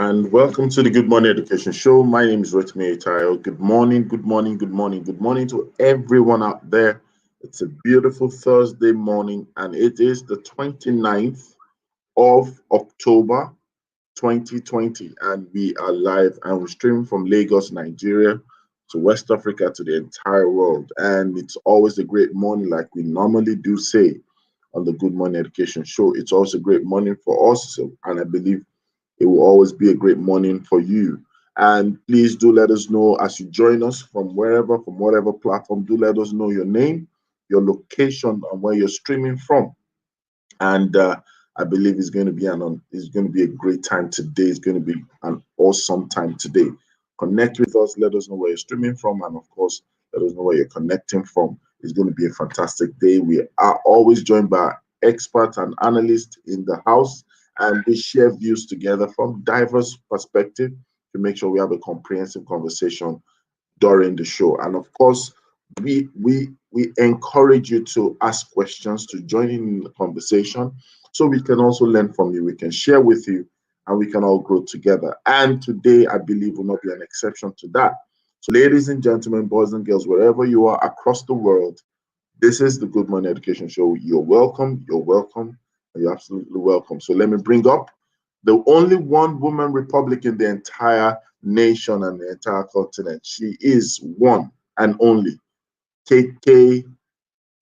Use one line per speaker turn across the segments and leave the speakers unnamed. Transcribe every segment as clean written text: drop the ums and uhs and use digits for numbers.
and welcome to the Good Morning Education Show. My name is Rotimi Tayo. Good morning, good morning, good morning, good morning to everyone out there. It's a beautiful Thursday morning, and it is the 29th of October 2020, and we are live and we're streaming from Lagos, Nigeria to West Africa to the entire world. And it's always a great morning, like we normally do say on the Good Morning Education Show. It's also a great morning for us, and I believe it will always be a great morning for you. And please do let us know as you join us from wherever, from whatever platform. Do let us know your name, your location, and where you're streaming from. And I believe it's going to be a great time today. It's going to be an awesome time today. Connect with us. Let us know where you're streaming from, and of course, let us know where you're connecting from. It's going to be a fantastic day. We are always joined by experts and analysts in the house, and we share views together from diverse perspectives to make sure we have a comprehensive conversation during the show. And of course, we encourage you to ask questions, to join in the conversation, so we can also learn from you. We can share with you, and we can all grow together. And today, I believe, will not be an exception to that. So, ladies and gentlemen, boys and girls, wherever you are across the world, this is the Good Morning Education Show. You're welcome. You're welcome. You're absolutely welcome. So let me bring up the only one woman republic in the entire nation and the entire continent. She is one and only KK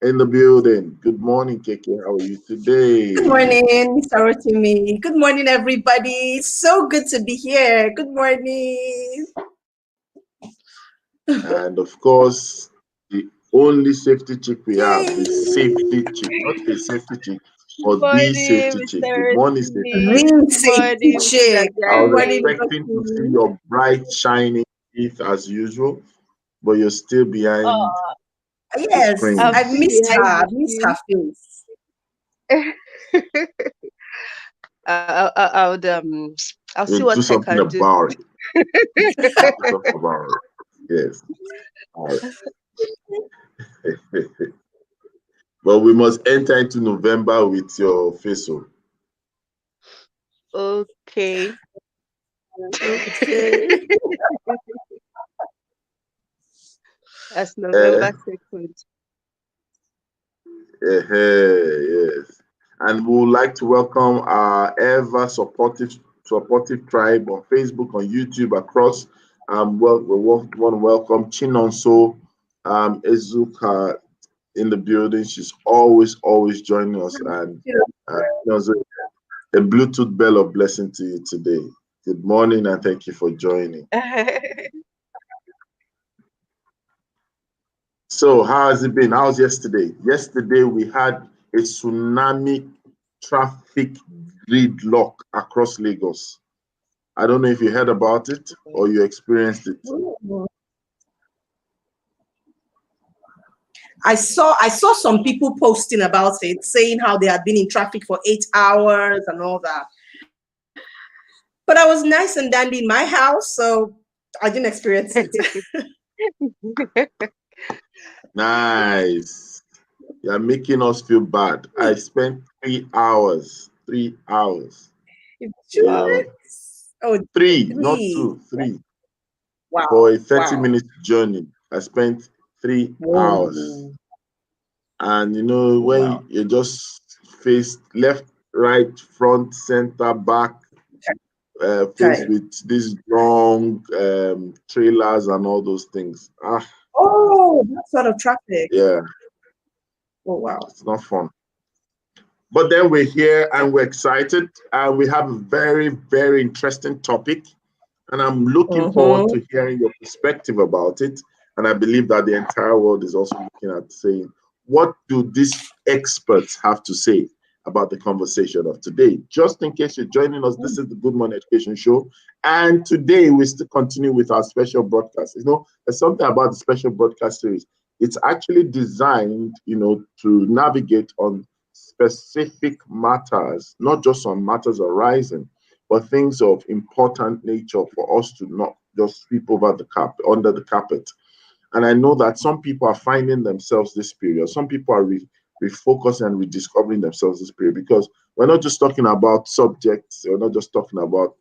in the building. Good morning, KK. How are you today?
Good morning, Mr. Rotimi. Good morning, everybody. So good to be here. Good morning.
And of course, the only safety chick we have, the safety chick, not a safety chick, but the safety chick. Good morning, safety chick.
The safety chick.
I
Good
was
morning,
expecting to see
Rotimi.
your bright, shining teeth as usual, but you're still behind the
Yes,
screen.
I missed her. I missed her face.
I'll see
We'll
what
do
I
something
can do.
about it. Do something about it. Yes. All right. But we must enter into November with your face on.
Okay.
Okay.
That's November 2nd.
Yes. And we would like to welcome our ever supportive tribe on Facebook, on YouTube, across. Well, we want to welcome Chinonso Ezuka in the building. She's always joining us, and Chinonso, a Bluetooth bell of blessing to you today. Good morning, and thank you for joining. So, how has it been? How's yesterday? Yesterday, we had a tsunami traffic gridlock across Lagos. I don't know if you heard about it or you experienced it.
I saw some people posting about it, saying how they had been in traffic for 8 hours and all that. But I was nice and dandy in my house, so I didn't experience it.
Nice. You're making us feel bad. I spent 3 hours. 3 hours.
Wow. Oh,
3, not 2, 3.
Wow.
For a 30-minute journey, I spent 3 hours. And when you just face left, right, front, center, back, faced with these long trailers and all those things.
Oh, that sort of traffic.
Yeah.
Oh, wow.
It's not fun. But then we're here and we're excited, and we have a very, very interesting topic. And I'm looking forward to hearing your perspective about it. And I believe that the entire world is also looking at saying, what do these experts have to say about the conversation of today? Just in case you're joining us, this is the Good Morning Education Show. And today we still continue with our special broadcast. There's something about the special broadcast series. It's actually designed, to navigate on specific matters, not just on matters arising, but things of important nature for us to not just sweep over under the carpet. And I know that some people are finding themselves this period. Some people are refocusing and rediscovering themselves this period, because we're not just talking about subjects. We're not just talking about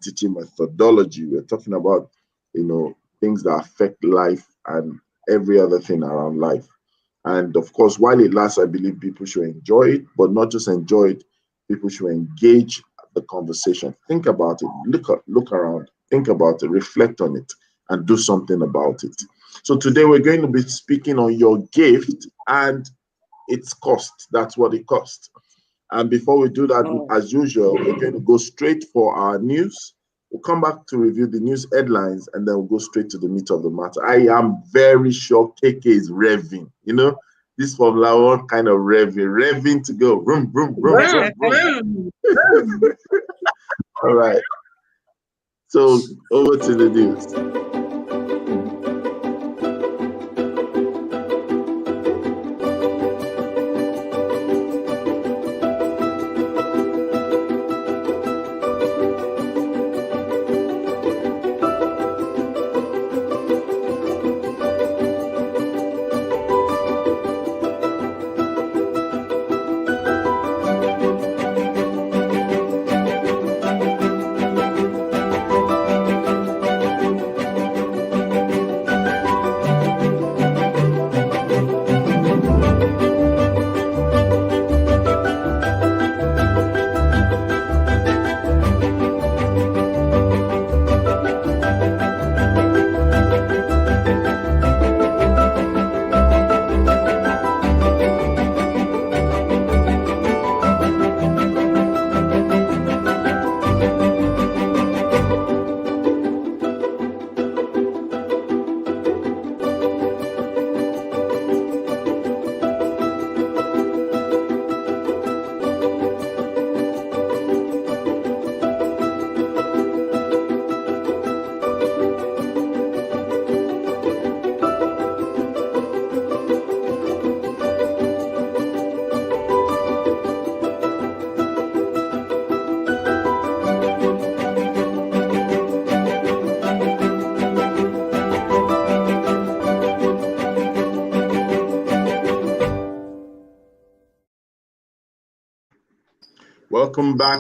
teaching methodology. We're talking about, things that affect life and every other thing around life. And of course, while it lasts, I believe people should enjoy it, but not just enjoy it. People should engage the conversation. Think about it. Look around. Think about it. Reflect on it, and do something about it. So today we're going to be speaking on your gift and its cost. That's what it costs. And before we do that, as usual, we're going to go straight for our news. We'll come back to review the news headlines, and then we'll go straight to the meat of the matter. I am very sure KK is revving. This Formula One kind of revving to go. Vroom, vroom, vroom, vroom, vroom. All right. So over to the news.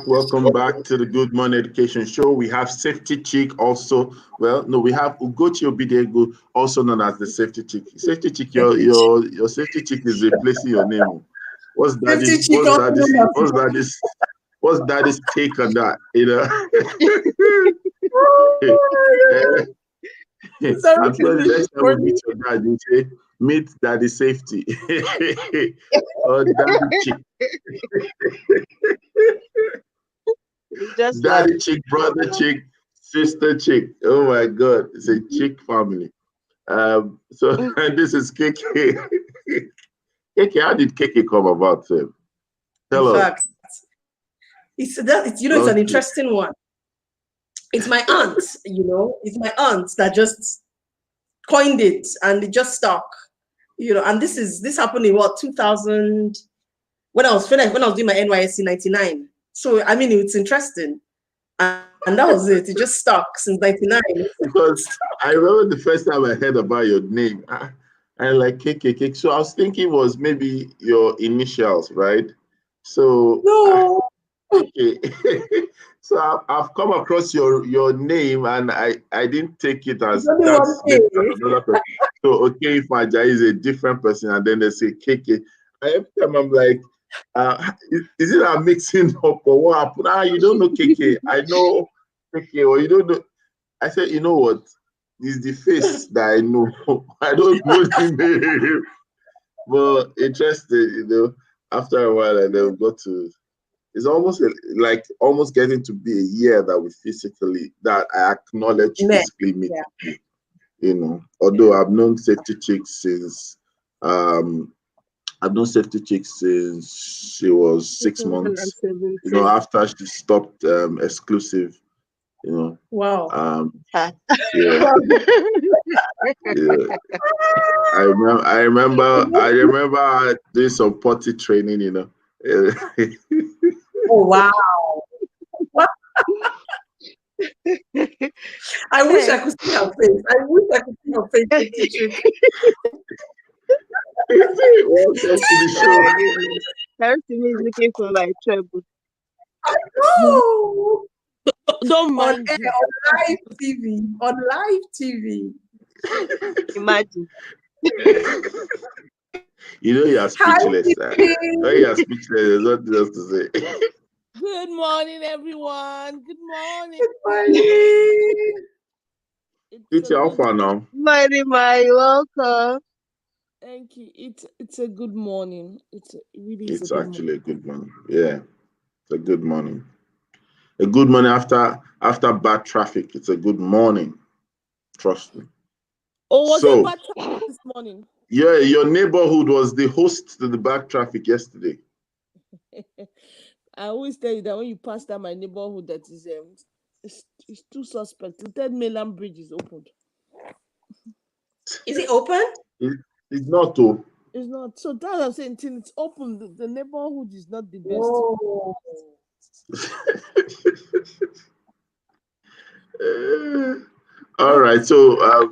Welcome back to the Good Morning Education Show. We have Safety Chick also. Well, no, we have Ugochi Obidiegu, also known as the Safety Chick. Safety Chick, your Safety Chick is replacing your name. What's daddy's take on that? I'm sure the next time we meet your dad, you say, meet Daddy Safety. Or Daddy Chick. Daddy Chick, brother Chick, sister Chick. Oh my God, it's a Chick family. And this is KK. KK, how did KK come about? Tell us.
It's an interesting one. It's my aunt, it's my aunt that just coined it, and it just stuck, and this happened in 2000, when I was doing my NYSC 99. So I mean, it's interesting, and that was it. It just stuck since 99.
Because I remember the first time I heard about your name, I like KK. So I was thinking it was maybe your initials, right? So
no.
Okay. So I've come across your name, and I didn't take it as that's another person. So Okeinfaja is a different person, and then they say KK. Every time I'm like, is it a mixing up or what happened? You don't know KK. I know KK, or you don't know. I said, you know what? It's the face that I know. I don't know the name. But interesting, after a while, and then we got to. It's almost almost getting to be a year that I acknowledge physically meeting you. Although I've known Safety Chick since she was 6 months. After she stopped exclusive.
Wow.
Yeah. Yeah. I remember doing some potty training.
Oh wow! I wish I could see her face.
Everything is looking for my trouble.
Don't
on
mind
air,
him.
on live TV, on live TV.
Imagine.
You know, you are
Hi,
speechless.
Tiffy.
When you are speechless, there's nothing else to say.
Good morning, everyone. Good morning.
Morning.
It's
Titi,
a
how
good
far now?
Very my welcome.
thank you. It's a good morning. It really is a
It's
good morning.
actually a good morning. Yeah, it's a good morning. A good morning after bad traffic. It's a good morning. Trust me.
Oh, was
So,
it bad traffic this morning?
yeah, your neighborhood was the host to the bad traffic yesterday.
I always tell you that when you pass down my neighborhood, that is it's too suspect. The third mainland bridge is opened.
Is it open?
It's not too.
It's not. So that's what I'm saying. Till it's open, the neighborhood is not the best.
Whoa.
All right. So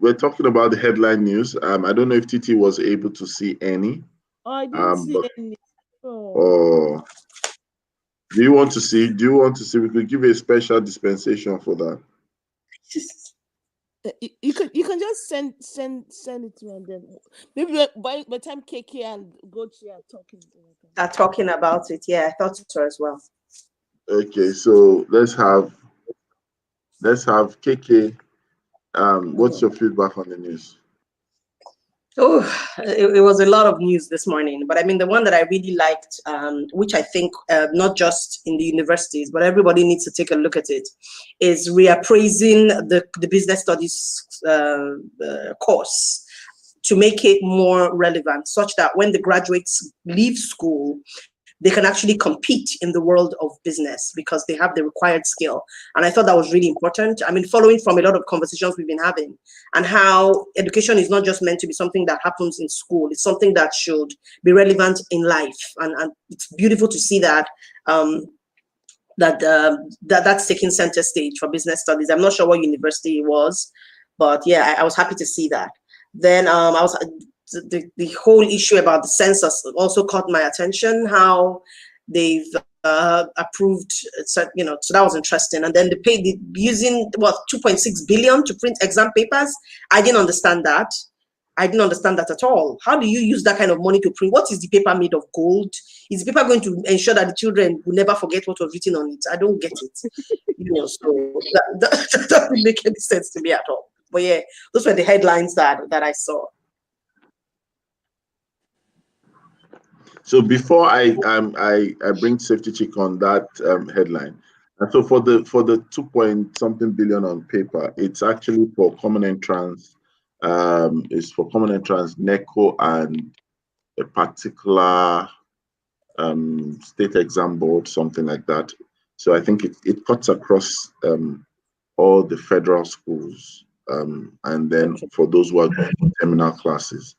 we're talking about the headline news. I don't know if Titi was able to see any.
Oh, I didn't see
But
any.
oh, do you want to see? Do you want to see? We could give you a special dispensation for that.
You can just send it to me, and then maybe by the time KK and Gochi are talking.
Are talking about it. Yeah, I thought so as well.
Okay, so let's have KK. What's your feedback on the news?
Oh, it was a lot of news this morning, but I mean, the one that I really liked, which I think not just in the universities, but everybody needs to take a look at it, is reappraising the business studies course to make it more relevant, such that when the graduates leave school, they can actually compete in the world of business because they have the required skill. And I thought that was really important. I mean, following from a lot of conversations we've been having, and how education is not just meant to be something that happens in school, it's something that should be relevant in life. And it's beautiful to see that that's taking center stage for business studies. I'm not sure what university it was, but yeah, I was happy to see that. Then the whole issue about the census also caught my attention, how they've approved, so that was interesting. And then they paid using 2.6 billion to print exam papers. I didn't understand that. At all. How do you use that kind of money to print? What is the paper made of? Gold? Is the paper going to ensure that the children will never forget what was written on it? I don't get it. So that doesn't make any sense to me at all. But yeah, those were the headlines that I saw.
So before I bring Safety Chick on that headline, and so for the 2 billion on paper, it's actually for common entrance. It's for common entrance, NECO, and a particular state exam board, something like that. So I think it cuts across all the federal schools, and then for those who are going to terminal classes,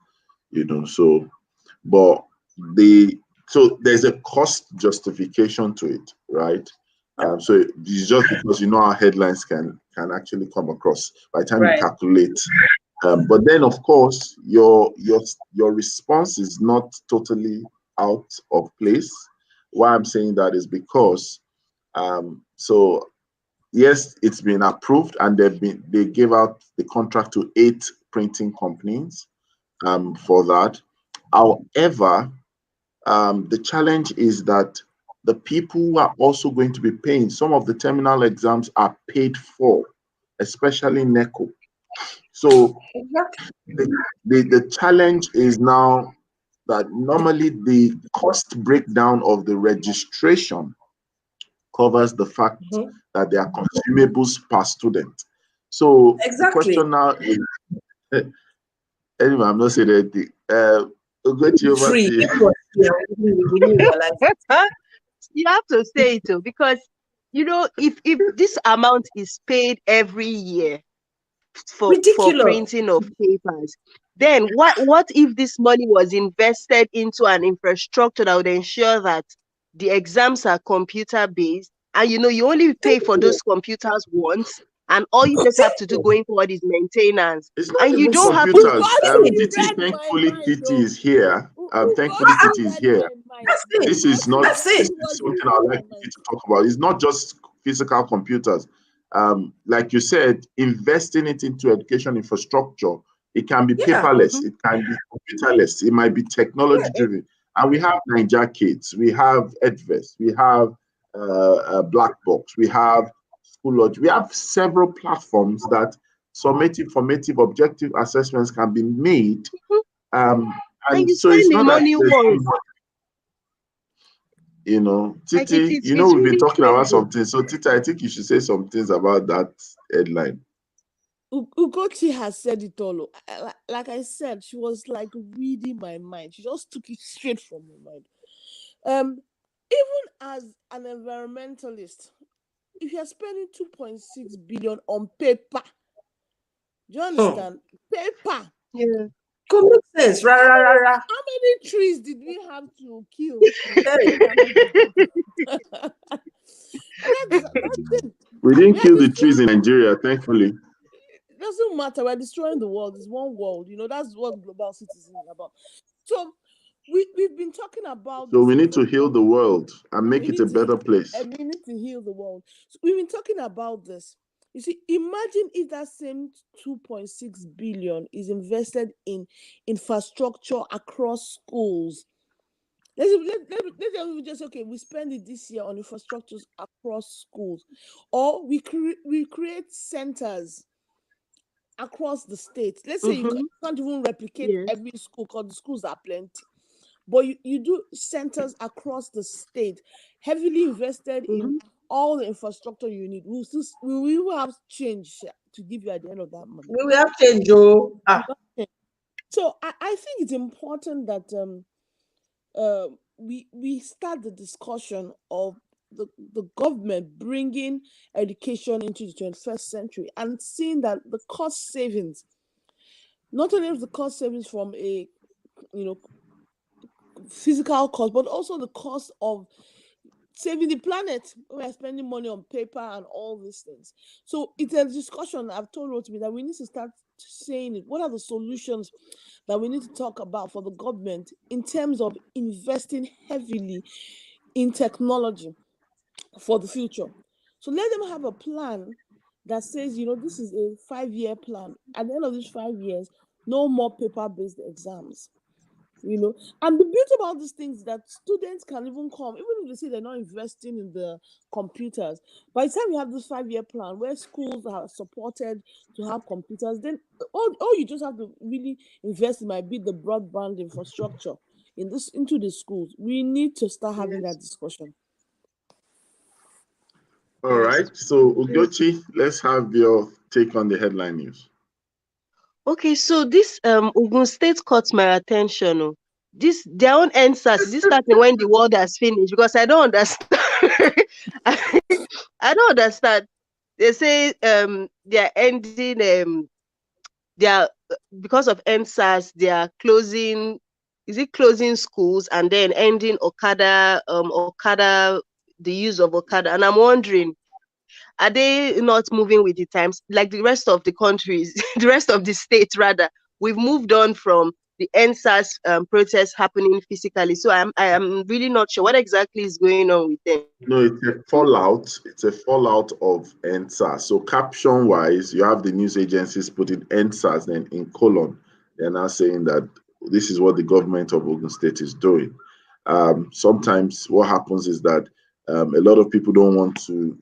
So, but so there's a cost justification to it, right? So it's just because our headlines can actually come across by the time you calculate. But then, of course, your response is not totally out of place. Why I'm saying that is because, so yes, it's been approved, and they gave out the contract to 8 printing companies for that. However, the challenge is that the people who are also going to be paying, some of the terminal exams are paid for, especially NECO. So the challenge is now that normally the cost breakdown of the registration covers the fact that there are consumables per student. So the question now is, anyway, I'm not saying anything.
Free.
You have to say it too, because if this amount is paid every year for printing of papers, then what if this money was invested into an infrastructure that would ensure that the exams are computer based, and you only pay for those computers once, and all you just have to do going forward is maintenance, and you don't have to.
Thankfully, Titi is here. Thankfully, Titi is here. This is not something I'd like Titi to talk about. It's not just physical computers. Like you said, investing it into education infrastructure, it can be paperless, it can be computerless, it might be technology driven. And we have Niger Kids, we have Edvest, we have Black Box, we have Schoology, we have several platforms that summative, formative, objective assessments can be made. And so it's not that you know, Titi, you know, we've been talking about something. So, Titi, I think you should say some things about that headline.
Ugochi has said it all. Like I said, she was like reading my mind. She just took it straight from my mind. Even as an environmentalist, if you're spending 2.6 billion on paper, do you understand? Paper.
Yeah.
Could make sense. How
many trees did we have to kill? That's it.
We didn't kill the trees in Nigeria, thankfully.
It doesn't matter. We're destroying the world. It's one world. You know, that's what global citizen is about. So we've been talking about.
So we need to heal the world and make it a better place.
And we need to heal the world. So we've been talking about this. You see, imagine if that same 2.6 billion is invested in infrastructure across schools. Let's just okay. We spend it this year on infrastructures across schools, or we create centers across the state. Let's say you can't even replicate every school because the schools are plenty, but you do centers across the state, heavily invested in all the infrastructure you need. We will have change to give you at the end of that month.
We will have change, Joe.
So I think it's important that we start the discussion of the government bringing education into the 21st century and seeing that the cost savings, not only the cost savings from a physical cost, but also the cost of saving the planet. We are spending money on paper and all these things. So it's a discussion. I've told Rotimi that we need to start saying it. What are the solutions that we need to talk about for the government in terms of investing heavily in technology for the future? So let them have a plan that says, this is a 5-year plan. At the end of these 5 years, no more paper-based exams. And the beauty about these things is that students can even come, even if they say they're not investing in the computers. By the time you have this 5-year plan where schools are supported to have computers, then all you just have to really invest in might be the broadband infrastructure into the schools. We need to start having that discussion.
All right. So Ugochi, let's have your take on the headline news.
Okay, so this Ogun State caught my attention. Their own answers. This starting when the world has finished, because I don't understand. I don't understand. They say they are ending. Because of NSAS, they are closing. Is it closing schools and then ending Okada? The use of Okada, and I'm wondering, are they not moving with the times like the rest of the countries, the rest of the states rather? We've moved on from the NSAS protests happening physically. So I am really not sure what exactly is going on with them.
No, it's a fallout. It's a fallout of NSAS. So caption-wise, you have the news agencies putting NSAS, then in colon, they're now saying that this is what the government of Ogun State is doing. Sometimes what happens is that a lot of people don't want to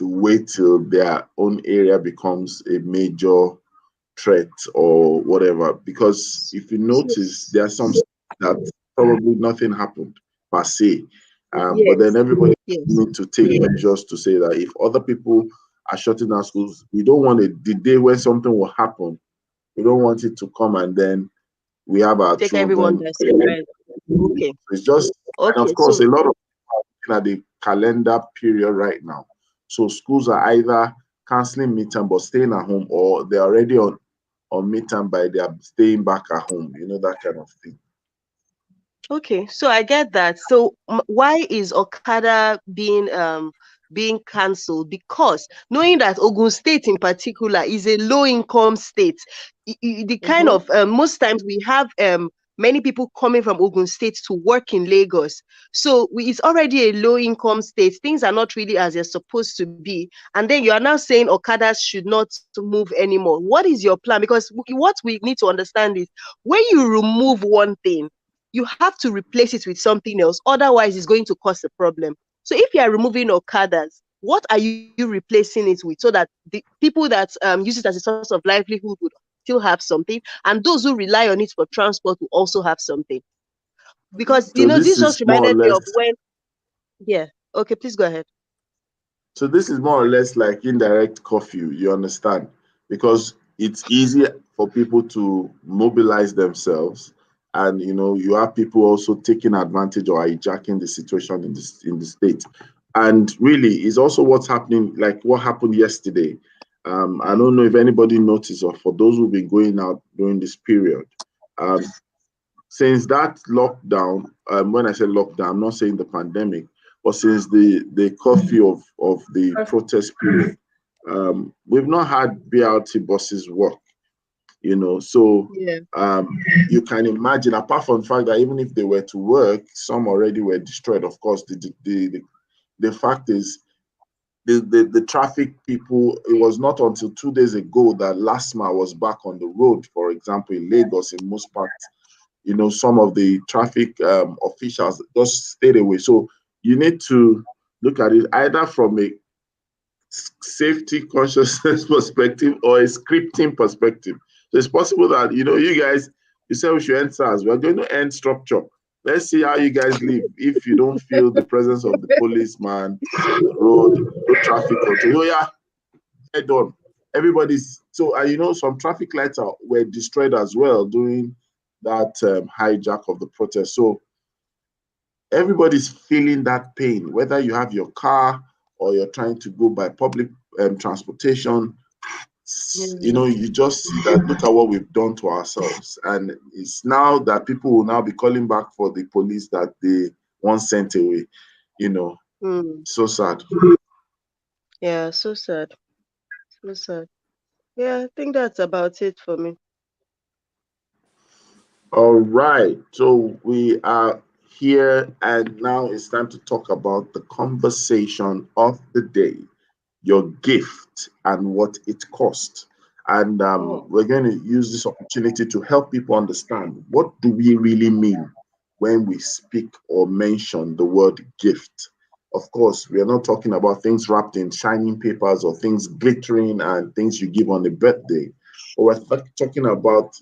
wait till their own area becomes a major threat or whatever, because if you notice, there are some that probably nothing happened per se, but then everybody needs to take measures to say that if other people are shutting down schools, we don't want it the day when something will happen, we don't want it to come and then we have our
take
children.
Everyone does it, right? Okay.
It's just, and of course,
so
a lot of people are looking at the calendar period right now. So schools are either canceling midterm but staying at home, or they're already on midterm by they are staying back at home, that kind of thing.
Okay, so I get that. So why is Okada being cancelled? Because knowing that Ogun State in particular is a low-income state, the kind of most times we have many people coming from Ogun State to work in Lagos. So it's already a low income state. Things are not really as they're supposed to be. And then you are now saying Okadas should not move anymore. What is your plan? Because what we need to understand is when you remove one thing, you have to replace it with something else. Otherwise, it's going to cause a problem. So if you are removing Okadas, what are you replacing it with so that the people that use it as a source of livelihood would still have something, and those who rely on it for transport will also have something? Because
So this
this just
is more or
reminded me
less.
of when. Yeah. Okay, please go ahead.
So this is more or less like indirect curfew. You understand? Because it's easy for people to mobilize themselves, and you have people also taking advantage or hijacking the situation in the state. And really, it's also what's happening, like what happened yesterday. I don't know if anybody noticed, or for those who've been going out during this period. Um, since that lockdown, when I say lockdown, I'm not saying the pandemic, but since the curfew of the protest period, we've not had BRT buses work. So
Yeah.
you can imagine, apart from the fact that even if they were to work, some already were destroyed. Of course, the fact is, the traffic people, it was not until 2 days ago that LASMA was back on the road, for example, in Lagos, in most parts. Some of the traffic officials just stayed away. So you need to look at it either from a safety consciousness perspective or a scripting perspective. So it's possible that, you guys, you said we should end SARS. We're going to end structure. Let's see how you guys live if you don't feel the presence of the policeman, the road, no traffic control. Oh, yeah, head on. Everybody's so, some traffic lights were destroyed as well during that hijack of the protest. So everybody's feeling that pain, whether you have your car or you're trying to go by public transportation. You just see that, look at what we've done to ourselves. And it's now that people will now be calling back for the police that they once sent away. So sad.
Yeah, so sad. So sad. Yeah, I think that's about it for me.
All right. So we are here, and now it's time to talk about the conversation of the day, your gift and what it cost. And we're going to use this opportunity to help people understand, what do we really mean when we speak or mention the word gift. Of course, we are not talking about things wrapped in shining papers or things glittering and things you give on a birthday. But we're talking about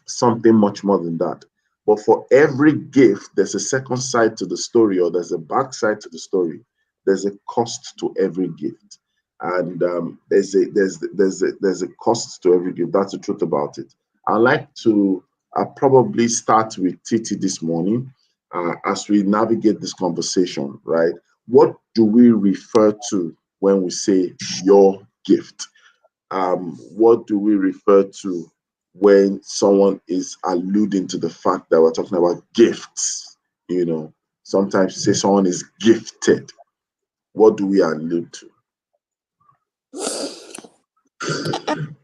something much more than that. But for every gift, there's a second side to the story, or there's a back side to the story. There's a cost to every gift, and there's a cost to every gift. That's the truth about it. I'd like to probably start with Titi this morning as we navigate this conversation. Right? What do we refer to when we say your gift? What do we refer to when someone is alluding to the fact that we're talking about gifts? Sometimes you say someone is gifted. What do we allude to?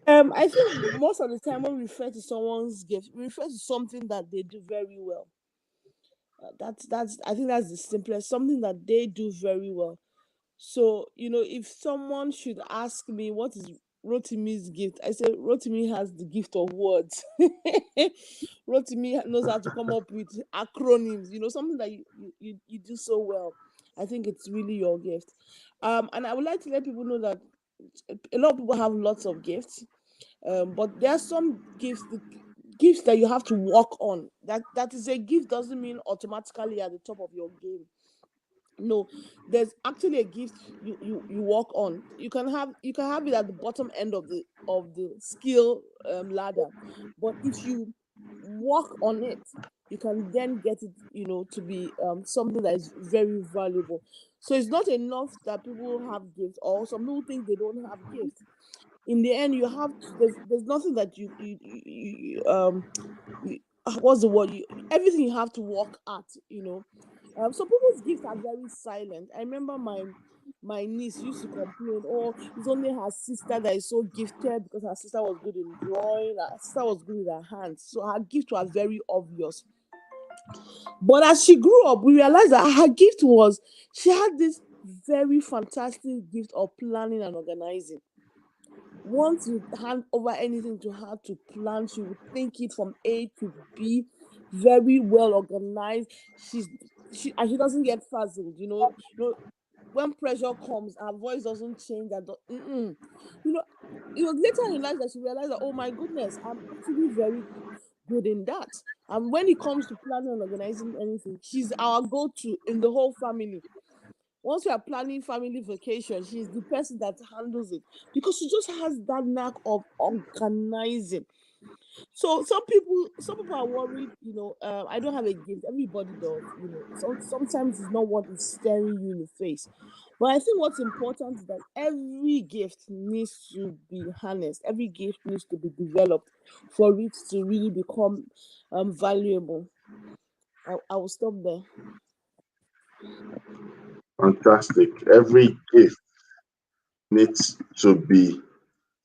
I think most of the time when we refer to someone's gift, we refer to something that they do very well. That's I think that's the simplest, something that they do very well. So, if someone should ask me what is Rotimi's gift, I say Rotimi has the gift of words. Rotimi knows how to come up with acronyms, something that you do so well. I think it's really your gift. And I would like to let people know that a lot of people have lots of gifts, but there are some gifts that you have to work on. That is a gift doesn't mean automatically at the top of your game. No, there's actually a gift you work on. You can have it at the bottom end of the skill ladder, but if you work on it, you can then get it to be something that is very valuable. So it's not enough that people have gifts, or some people think they don't have gifts. In the end, you have to, there's nothing that what's the word, everything you have to work at. Some people's gifts are very silent. I remember my niece used to complain, oh, it's only her sister that is so gifted because her sister was good in drawing, her sister was good with her hands. So her gift was very obvious. But as she grew up, we realized that her gift was, she had this very fantastic gift of planning and organizing. Once you hand over anything to her to plan, she would think it from A to B, very well organized. She doesn't get frazzled, when pressure comes, her voice doesn't change. It was later in life that she realized that, oh my goodness, I'm actually very good in that. And when it comes to planning and organizing anything, she's our go-to in the whole family. Once we are planning family vacation, she's the person that handles it because she just has that knack of organizing. So some people are worried, I don't have a gift. Everybody does, sometimes it's not what is staring you in the face. But I think what's important is that every gift needs to be harnessed. Every gift needs to be developed for it to really become valuable. I will stop there.
Fantastic. Every gift needs to be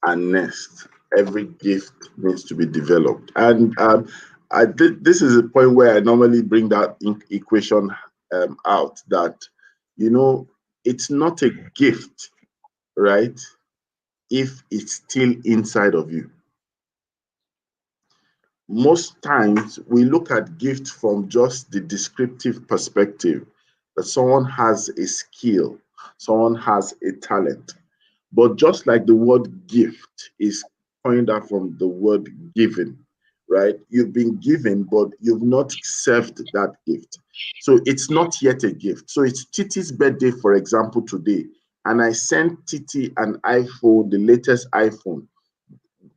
harnessed. Every gift needs to be developed. And this is a point where I normally bring that equation out, that, it's not a gift, right, if it's still inside of you. Most times we look at gift from just the descriptive perspective, that someone has a skill, someone has a talent. But just like the word gift is coined out from the word given, right? You've been given, but you've not served that gift. So it's not yet a gift. So it's Titi's birthday, for example, today. And I sent Titi an iPhone, the latest iPhone.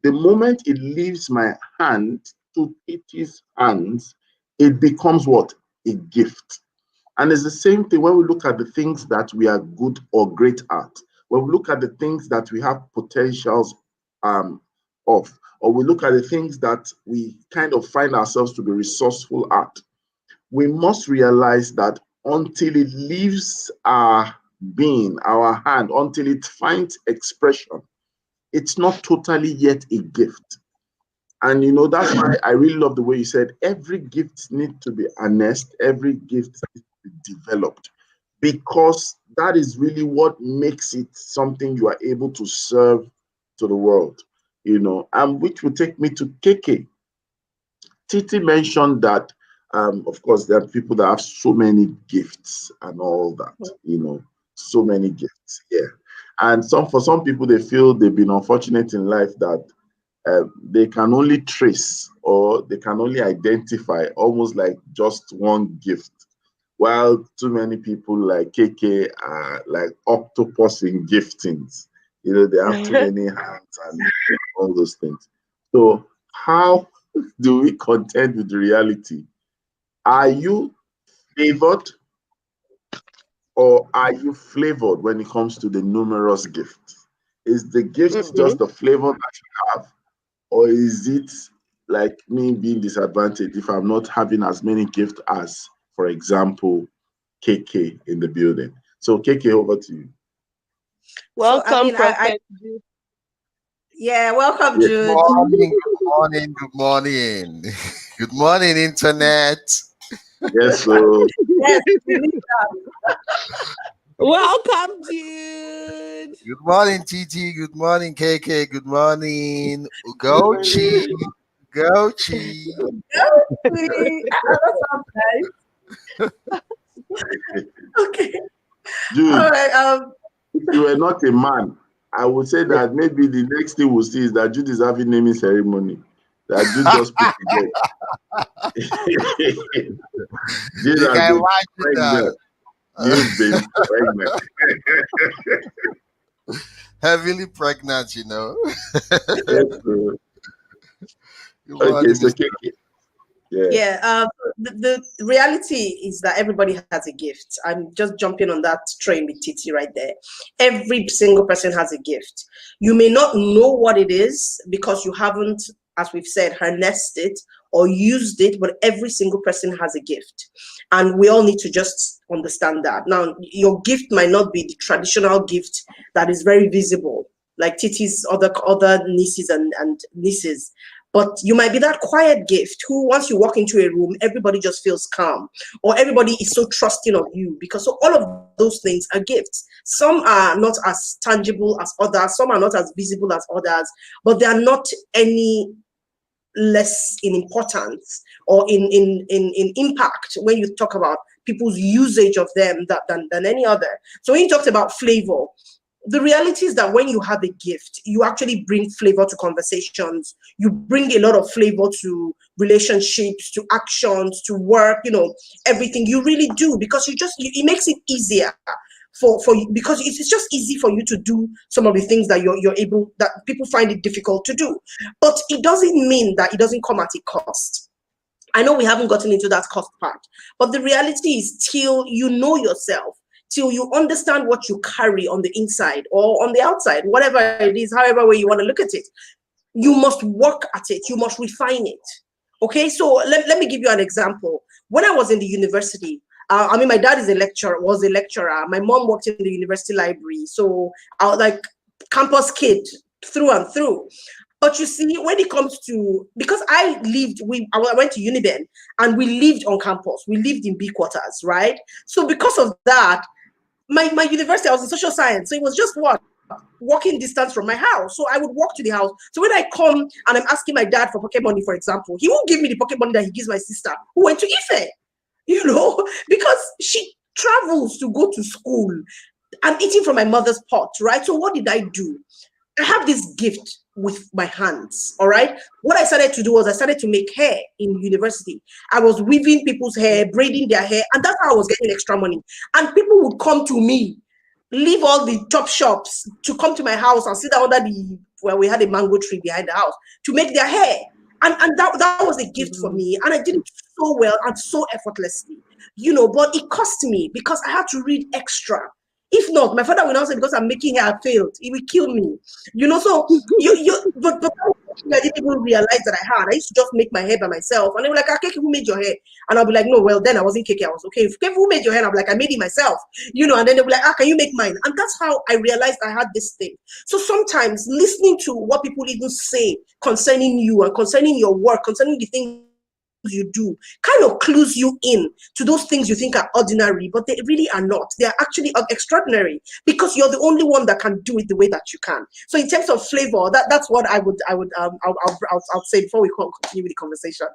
The moment it leaves my hand to Titi's hands, it becomes what? A gift. And it's the same thing when we look at the things that we are good or great at. When we look at the things that we have potentials of, or we look at the things that we kind of find ourselves to be resourceful at, we must realize that until it leaves our being, our hand, until it finds expression, it's not totally yet a gift. And that's why I really love the way you said every gift needs to be harnessed, every gift needs to be developed, because that is really what makes it something you are able to serve to the world, and which will take me to KK. Titi mentioned that, of course, there are people that have so many gifts and all that, so many gifts. Yeah. And for some people, they feel they've been unfortunate in life that they can only trace or they can only identify almost like just one gift, while too many people like KK are like octopus in giftings. They have too many hands and all those things. So how do we contend with the reality? Are you favored or are you flavored when it comes to the numerous gifts? Is the gift just the flavor that you have? Or is it like me being disadvantaged if I'm not having as many gifts as, for example, KK in the building? So KK, over to you.
Welcome, Prophet.
Yeah, welcome,
Good
Jude.
morning, good morning, good morning. Good morning, Internet.
Yes, so.
Yes, we need that.
Welcome, Jude.
Good morning, Titi. Good morning, KK. Good morning, Ugochi. Ugochi.
Okay.
Jude,
all right.
If you were not a man, I would say that maybe the next thing we'll see is that Jude is having naming ceremony. That Jude just put together. Jude
You
has
can
been
imagine that.
You've been pregnant.
Heavily pregnant,
Yes,
okay,
so KK.
Yeah. The reality is that everybody has a gift. I'm just jumping on that train with Titi right there. Every single person has a gift. You may not know what it is because you haven't, as we've said, harnessed it or used it, but every single person has a gift. And we all need to just understand that. Now, your gift might not be the traditional gift that is very visible, like Titi's other nieces and nieces. But you might be that quiet gift who, once you walk into a room, everybody just feels calm, or everybody is so trusting of you, because so all of those things are gifts. Some are not as tangible as others, some are not as visible as others, but they are not any less in importance or in impact when you talk about people's usage of them than any other. So when you talked about flavor, the reality is that when you have a gift, you actually bring flavor to conversations. You bring a lot of flavor to relationships, to actions, to work, everything. You really do, because it makes it easier for you, because it's just easy for you to do some of the things that you're able, that people find it difficult to do. But it doesn't mean that it doesn't come at a cost. I know we haven't gotten into that cost part, but the reality is, till you know yourself, till you understand what you carry on the inside or on the outside, whatever it is, however way you want to look at it, you must work at it, you must refine it. Okay, so let me give you an example. When I was in the university, my dad was a lecturer. My mom worked in the university library. So I was like campus kid through and through. But you see, when it comes to, because I went to Uniben and we lived on campus. We lived in B quarters, right? So because of that, my university, I was in social science. So it was just walking distance from my house. So I would walk to the house. So when I come and I'm asking my dad for pocket money, for example, he won't give me the pocket money that he gives my sister who went to Ife, because she travels to go to school. I'm eating from my mother's pot, right? So what did I do? I have this gift with my hands, all right? What I started to do was I started to make hair in university. I was weaving people's hair, braiding their hair, and that's how I was getting extra money. And people would come to me, leave all the top shops to come to my house and sit down where we had a mango tree behind the house to make their hair. And that was a gift for me. And I did it so well and so effortlessly, but it cost me because I had to read extra. If not, my father will not say, because I'm making hair, I failed. He will kill me. So but I didn't even realize that I had. I used to just make my hair by myself. And they were like, Keke, who made your hair? And I'll be like, no, well, then I wasn't Keke. I was okay. If Keke, who made your hair? And I'll be like, I made it myself. And then they'll be like, can you make mine? And that's how I realized I had this thing. So sometimes listening to what people even say concerning you and concerning your work, concerning the things you do, kind of clues you in to those things you think are ordinary, but they really are not. They are actually extraordinary, because you're the only one that can do it the way that you can. So in terms of flavor, that's what I'll say before we continue with the conversation.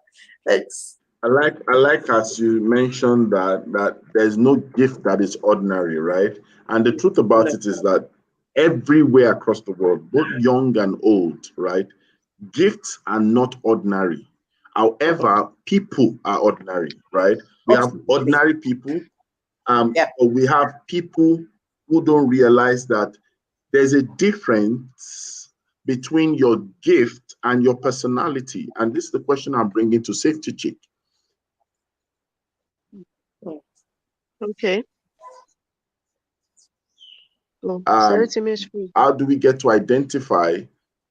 Thanks.
I like as you mentioned that there's no gift that is ordinary, right? And the truth about it is that everywhere across the world, both young and old, right, gifts are not ordinary. However, people are ordinary, right? We have ordinary people, but we have people who don't realize that there's a difference between your gift and your personality. And this is the question I'm bringing to Safety Chick.
Okay.
How do we get to identify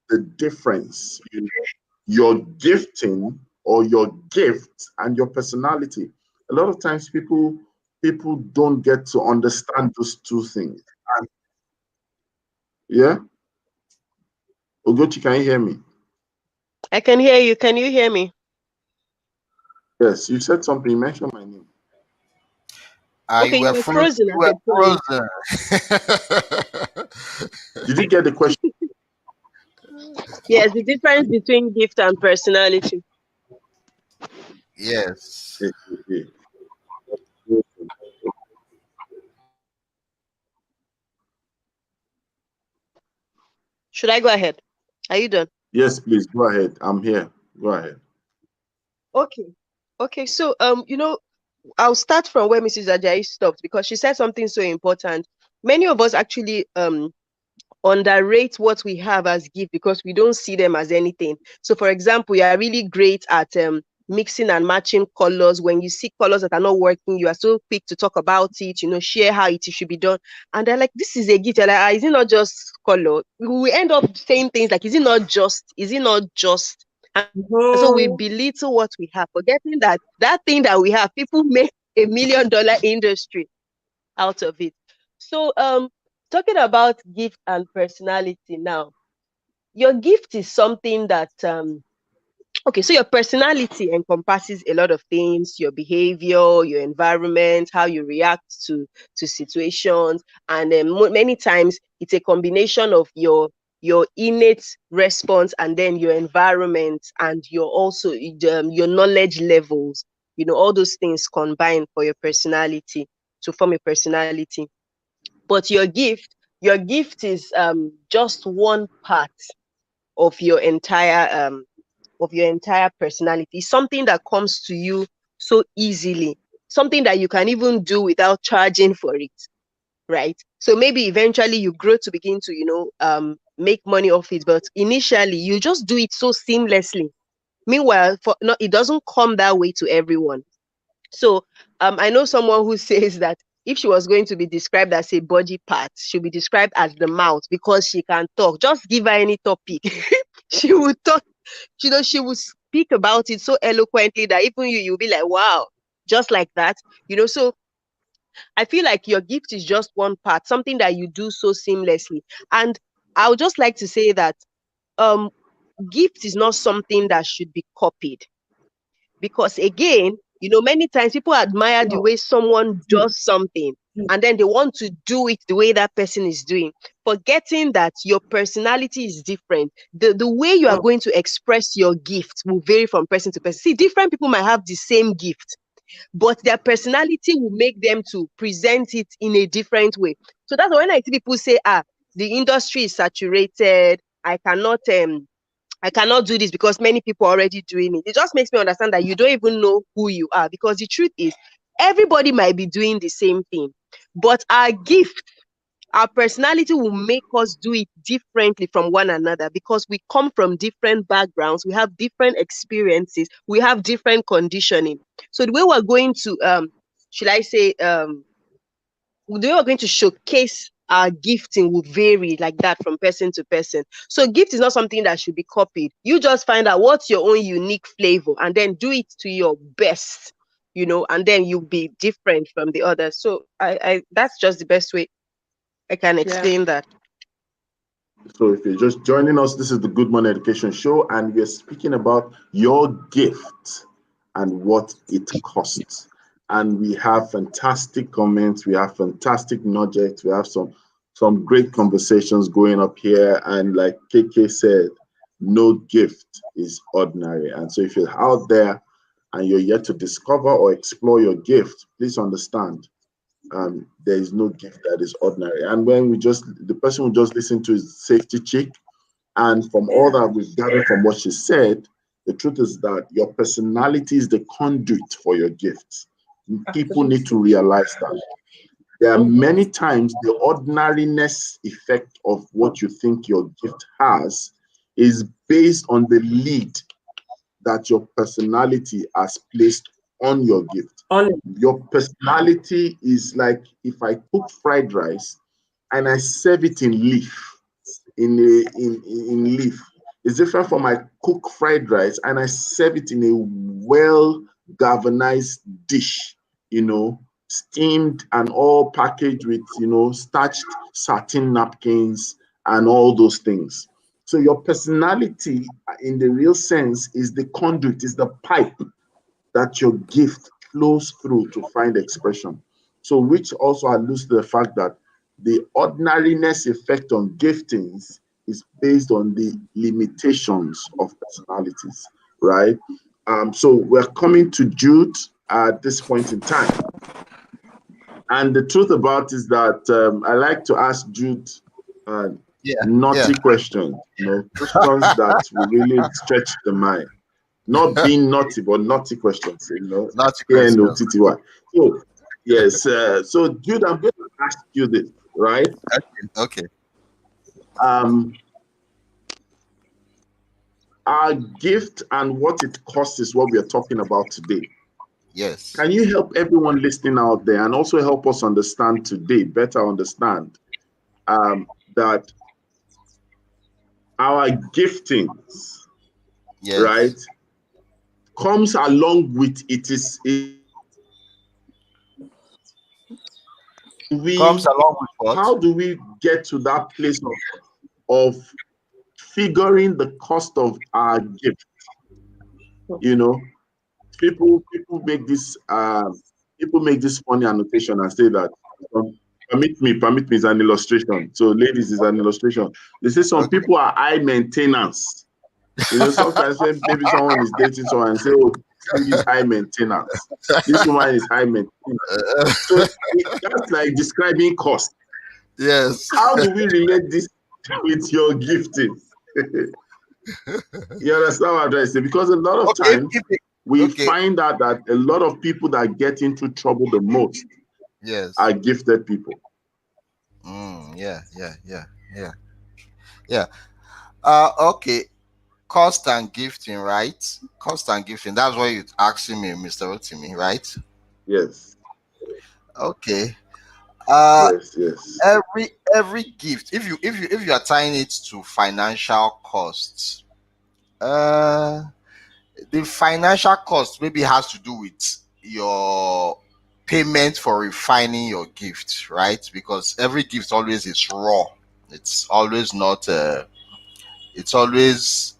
the difference in your gifting or your gift and your personality? A lot of times people don't get to understand those two things. Yeah? Ugochi, can you hear me?
I can hear you. Can you hear me?
Yes, you said something. You mentioned my name.
Okay, you were frozen.
You were frozen.
Did you get the question?
Yes, the difference between gift and personality.
Yes.
Should I go ahead? Are you done?
Yes, please go ahead. I'm here. Go ahead.
Okay. So I'll start from where Mrs. Ajayi stopped, because she said something so important. Many of us actually underrate what we have as gift because we don't see them as anything. So for example, you are really great at mixing and matching colors. When you see colors that are not working, you are so quick to talk about it, share how it should be done. And they're like, this is a gift. You're like, is it not just color? We end up saying things like, is it not just And so we belittle what we have, forgetting that that thing that we have, people make $1 million industry out of it. So talking about gift and personality now, your gift is something that okay, so your personality encompasses a lot of things: your behavior, your environment, how you react to situations, and many times it's a combination of your innate response and then your environment and your also your knowledge levels. You know, all those things combine for your personality to form a personality. But your gift is just one part of your entire personality. Something that comes to you so easily, something that you can even do without charging for it, right? So maybe eventually you grow to begin to, make money off it, but initially you just do it so seamlessly. Meanwhile, it doesn't come that way to everyone. So I know someone who says that if she was going to be described as a body part, she'll be described as the mouth because she can talk. Just give her any topic. She would talk, she would speak about it so eloquently that even you'll be like, wow, just like that. So I feel like your gift is just one part, something that you do so seamlessly. And I would just like to say that gift is not something that should be copied. Because again, many times people admire the way someone does something and then they want to do it the way that person is doing, forgetting that your personality is different. The way you are going to express your gift will vary from person to person. See, different people might have the same gift, but their personality will make them to present it in a different way. So that's when I see people say, the industry is saturated, I cannot do this because many people are already doing it. It just makes me understand that you don't even know who you are, because the truth is everybody might be doing the same thing, but our gift, our personality will make us do it differently from one another because we come from different backgrounds, we have different experiences, we have different conditioning. So the way we're going to, the way we're going to showcase our gifting will vary like that from person to person. So gift is not something that should be copied. You just find out what's your own unique flavor and then do it to your best, and then you'll be different from the others. So I that's just the best way I can explain that.
So if you're just joining us, this is the Good Morning Education Show, and we're speaking about your gift and what it costs. And we have fantastic comments, we have fantastic nuggets, we have some great conversations going up here. And like KK said, no gift is ordinary. And so if you're out there and you're yet to discover or explore your gift, please understand there is no gift that is ordinary. And when the person who just listened to his safety chick, and from all that we've gathered from what she said, the truth is that your personality is the conduit for your gifts. People need to realize that. There are many times the ordinariness effect of what you think your gift has is based on the lead that your personality has placed on your gift. Your personality is like if I cook fried rice and I serve it in leaf, in leaf. It's different from I cook fried rice and I serve it in a well galvanized dish, steamed and all packaged with, starched satin napkins and all those things. So your personality in the real sense is the conduit, is the pipe that your gift flows through to find expression. So which also alludes to the fact that the ordinariness effect on giftings is based on the limitations of personalities, right? So we're coming to Jude at this point in time. And the truth about is that I like to ask Jude naughty questions, questions that will really stretch the mind. Not being naughty, but naughty questions,
Naughty questions.
So, yes, so Jude, I'm going to ask you this, right?
Okay.
Our gift and what it costs is what we are talking about today.
Yes.
Can you help everyone listening out there and also help us understand today, better understand that our giftings
Yes.
right, comes along with it is
Comes along with what?
how do we get to that place of figuring the cost of our gift? You know, people make this funny annotation and say that permit me is an illustration. So ladies is an illustration. They say some people are high maintenance. You know, sometimes when maybe someone is dating someone and say, "Oh, this is high maintenance. This woman is high maintenance." So that's like describing cost.
Yes.
How do we relate this with your gifting? You understand what I'm trying to say? Because a lot of times we find out that a lot of people that get into trouble the most are gifted people.
Yeah. Okay. Cost and gifting, right? Cost and gifting. That's what you're asking me, Mr. Rotimi, right?
Yes.
Okay.
Yes.
Every gift, if you are tying it to financial costs, the financial cost maybe has to do with your payment for refining your gift, right? Because every gift always is raw. It's always not. It's always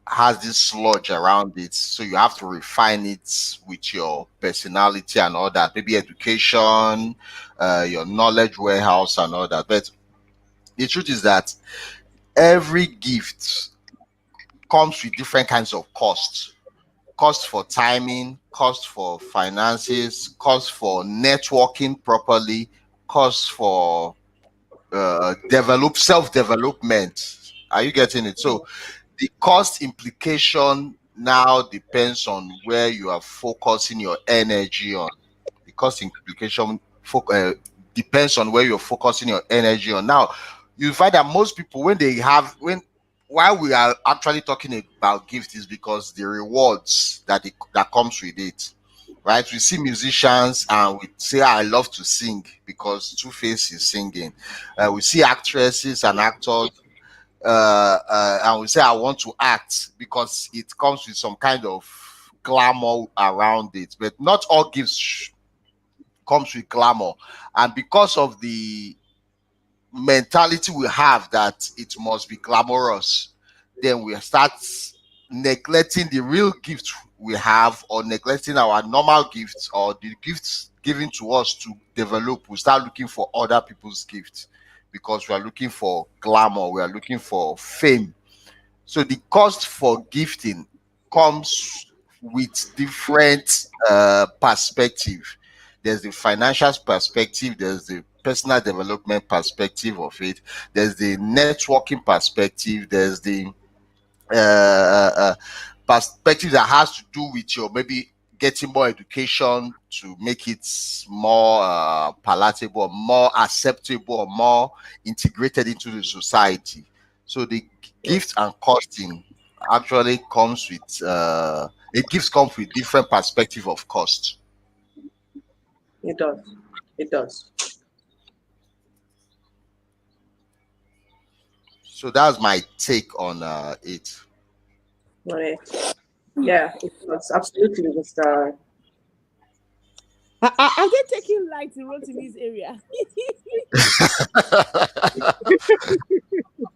has this sludge around it, so you have to refine it with your personality and all that. Maybe education, your knowledge warehouse and all that. But the truth is that every gift comes with different kinds of costs. Cost for timing, cost for finances, cost for networking properly, cost for self-development. Are you getting it? So the cost implication now depends on where you are focusing your energy on. The cost implication depends on where you're focusing your energy on. Now, you find that most people, while we are actually talking about gifts, is because the rewards that comes with it, right? We see musicians and we say, "I love to sing," because Two-Face is singing. We see actresses and actors, and we say, "I want to act," because it comes with some kind of glamour around it. But not all gifts comes with glamour, and because of the mentality we have that it must be glamorous, then we start neglecting the real gift we have, or neglecting our normal gifts or the gifts given to us to develop. We start looking for other people's gifts because we are looking for glamour, we are looking for fame. So the cost for gifting comes with different perspective. There's the financial perspective, there's the personal development perspective of it, there's the networking perspective, there's the perspective that has to do with your maybe getting more education to make it more palatable, more acceptable, more integrated into the society. So the gift and costing actually comes with it gives comes with different perspective of cost.
It does.
So that's my take on it.
Right. Yeah, it's absolutely Mr.
Are they taking light in Rotimi's area?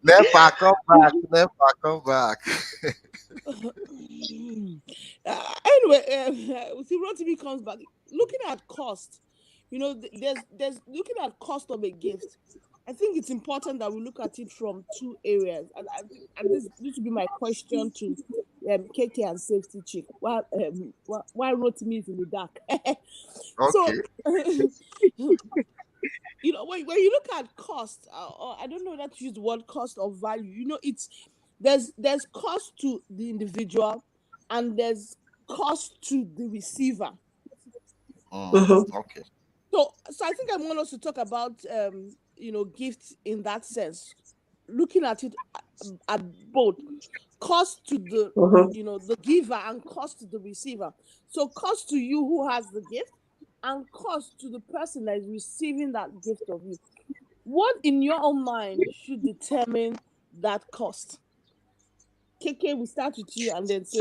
Never come back.
Anyway, see, Rotimi comes back. Looking at cost, there's looking at cost of a gift. I think it's important that we look at it from two areas, and this would be my question to KK and Safety Chick. Why Rotimi is in the dark? So, when you look at cost, I don't know that to use the word cost of value. There's cost to the individual, and there's cost to the receiver.
Okay.
So I think I want us to talk about gifts in that sense, looking at it at both cost to the the giver and cost to the receiver. So cost to you who has the gift, and cost to the person that is receiving that gift of you. What in your own mind should determine that cost? KK, we start with you and then say.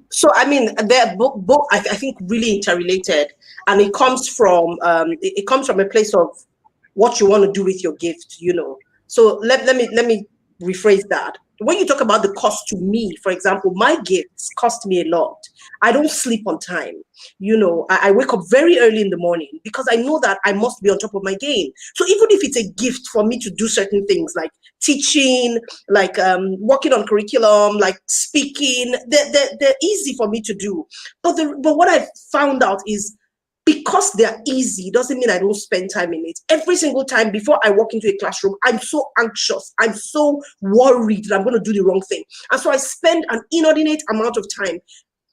So I mean, they're both I think really interrelated, and it comes from a place of what you want to do with your gift, you know. So let me rephrase that. When you talk about the cost to me, for example, my gifts cost me a lot. I don't sleep on time. You know, I wake up very early in the morning because I know that I must be on top of my game. So even if it's a gift for me to do certain things like teaching, like working on curriculum, like speaking, they're easy for me to do. But what I've found out is because they're easy doesn't mean I don't spend time in it. Every single time before I walk into a classroom, I'm so anxious. I'm so worried that I'm going to do the wrong thing. And so I spend an inordinate amount of time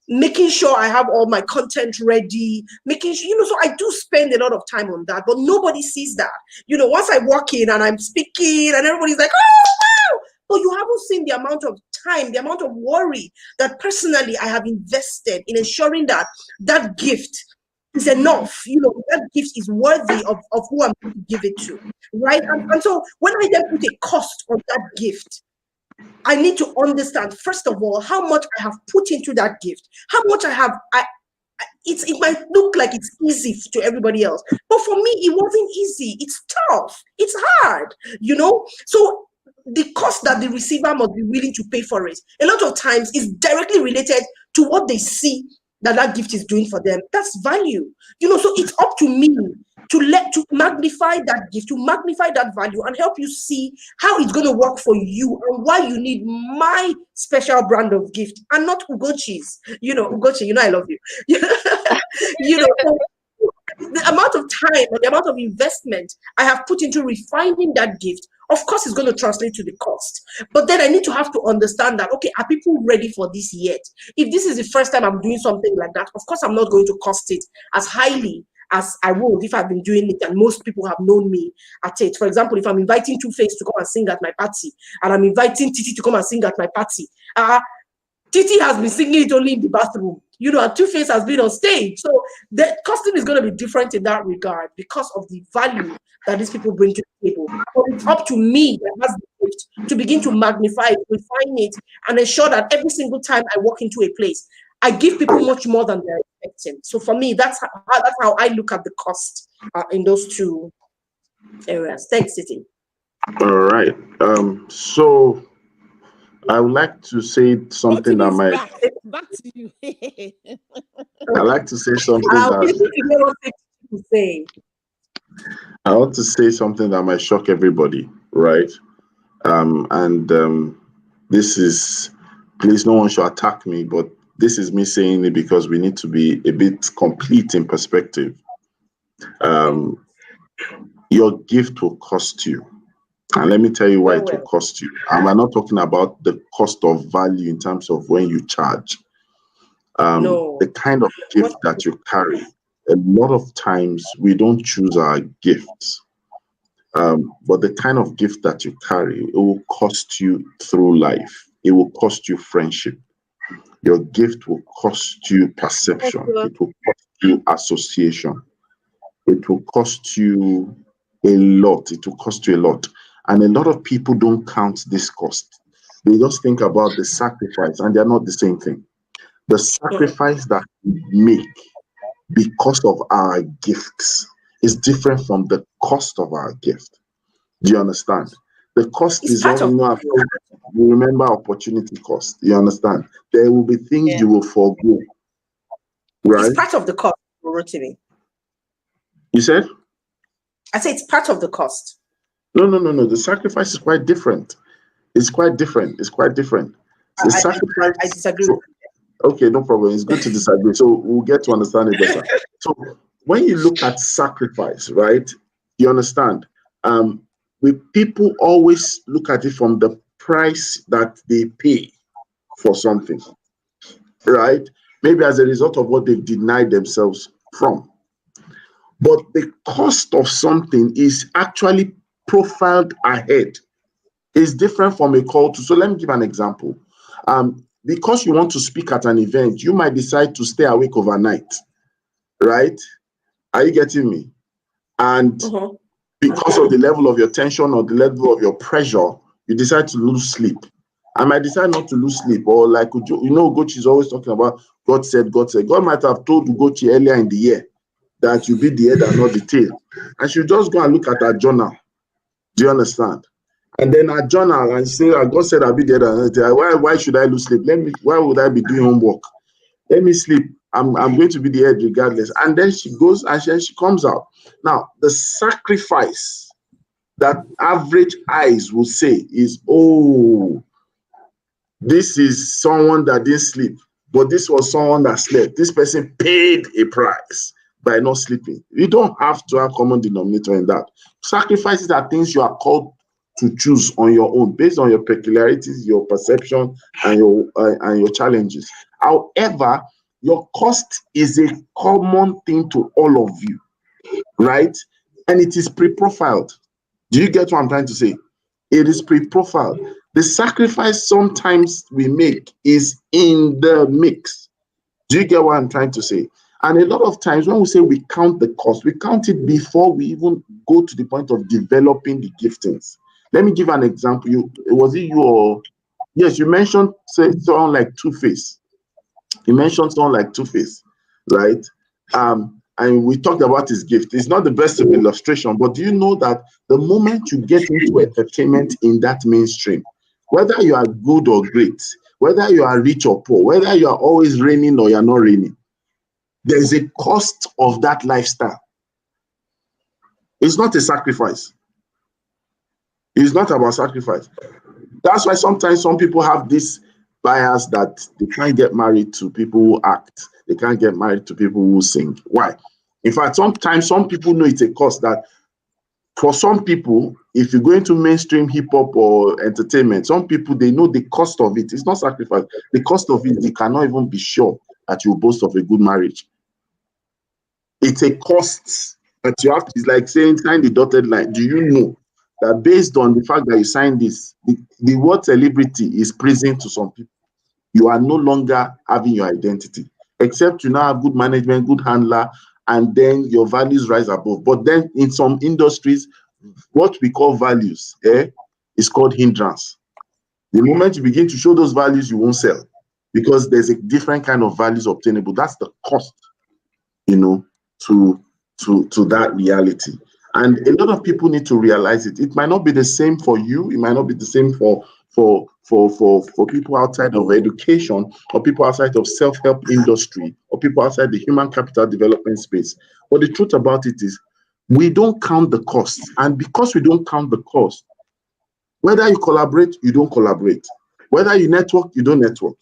making sure I have all my content ready, making sure, you know, so I do spend a lot of time on that, but nobody sees that. You know, once I walk in and I'm speaking and everybody's like, oh, wow. But you haven't seen the amount of time, the amount of worry that personally I have invested in ensuring that that gift is enough, you know, that gift is worthy of who I'm going to give it to, right? And so when I then put a cost on that gift, I need to understand, first of all, how much I have put into that gift, how much I have, it might look like it's easy to everybody else, but for me, it wasn't easy. It's tough. It's hard, you know? So the cost that the receiver must be willing to pay for it, a lot of times is directly related to what they see that gift is doing for them. That's value, you know. So it's up to me to magnify that gift, to magnify that value, and help you see how it's going to work for you and why you need my special brand of gift and not Ugochi's. You know, Ugochi, you know I love you. You know, the amount of time and the amount of investment I have put into refining that gift, of course, it's going to translate to the cost. But then I need to have to understand that, okay, are people ready for this yet? If this is the first time I'm doing something like that, of course, I'm not going to cost it as highly as I would if I've been doing it and most people have known me at it. For example, if I'm inviting Two-Face to come and sing at my party, and I'm inviting Titi to come and sing at my party, Titi has been singing it only in the bathroom, you know, and Two-Face has been on stage. So the costing is going to be different in that regard because of the value that these people bring to the table. But it's up to me that has the gift to begin to magnify it, refine it, and ensure that every single time I walk into a place, I give people much more than they're expecting. So for me, that's how I look at the cost in those two areas. Thanks, Titi.
All right. So I would like to say something that might
back to you.
I like to say something that I want to say something that might shock everybody, right? This is, please, no one should attack me, but this is me saying it because we need to be a bit complete in perspective. Your gift will cost you. And let me tell you why it will cost you. And we're not talking about the cost of value in terms of when you charge.
No.
The kind of gift that you carry. A lot of times we don't choose our gifts. But the kind of gift that you carry, it will cost you through life. It will cost you friendship. Your gift will cost you perception. It will cost you association. It will cost you a lot. It will cost you a lot. And a lot of people don't count this cost. They just think about the sacrifice, and they're not the same thing. The sacrifice that we make because of our gifts is different from the cost of our gift. Do you understand? The cost is all, you know, you remember opportunity cost. You understand? There will be things you will forgo. Right?
It's part of the cost, Rotimi.
You said?
I say it's part of the cost.
No. The sacrifice is quite different. It's quite different. The sacrifice.
I disagree.
Okay, no problem. It's good to disagree. So we'll get to understand it better. So when you look at sacrifice, right? You understand? People always look at it from the price that they pay for something, right? Maybe as a result of what they've denied themselves from. But the cost of something is actually profiled ahead. It's different from a call to. So let me give an example. Because you want to speak at an event, you might decide to stay awake overnight, right? Are you getting me? And because of the level of your tension or the level of your pressure, you decide to lose sleep. I might decide not to lose sleep, or like, Ugochi is always talking about God said, God said. God might have told Ugochi earlier in the year that you be the head and not the tail. And she'll just go and look at her journal. Do you understand? And then her journal and say, God said I'll be the head and not the tail. Why should I lose sleep? Why would I be doing homework? Let me sleep. I'm going to be the head regardless. And then she goes and then she comes out. Now, the sacrifice that average eyes will say is, oh, this is someone that didn't sleep, but this was someone that slept. This person paid a price by not sleeping. You don't have to have common denominator in that. Sacrifices are things you are called to choose on your own, based on your peculiarities, your perception, and your challenges. However, your cost is a common thing to all of you, right? And it is pre-profiled. Do you get what I'm trying to say? It is pre-profiled. The sacrifice sometimes we make is in the mix. Do you get what I'm trying to say? And a lot of times when we say we count the cost, we count it before we even go to the point of developing the giftings. Let me give an example. Yes, you mentioned someone like Two-Face. You mentioned someone like Two-Face, right? And we talked about his gift. It's not the best of illustration, but do you know that the moment you get into entertainment in that mainstream, whether you are good or great, whether you are rich or poor, whether you are always reigning or you're not reigning, there's a cost of that lifestyle. It's not a sacrifice. It's not about sacrifice. That's why sometimes some people have this bias that they can't get married to people who act. They can't get married to people who sing. Why? In fact, sometimes some people know it's a cost that for some people, if you go into mainstream hip hop or entertainment, some people, they know the cost of it. It's not sacrifice. The cost of it, they cannot even be sure that you boast of a good marriage. It's a cost that you have to, it's like saying, sign the dotted line. Do you know that based on the fact that you signed this, the word celebrity is pleasing to some people? You are no longer having your identity, except you now have good management, good handler, and then your values rise above. But then in some industries, what we call values is called hindrance. The moment you begin to show those values, you won't sell because there's a different kind of values obtainable. That's the cost, to that reality. And a lot of people need to realize it. It might not be the same for you. It might not be the same for people outside of education, or people outside of self-help industry, or people outside the human capital development space. But the truth about it is we don't count the costs. And because we don't count the cost, whether you collaborate, you don't collaborate. Whether you network, you don't network.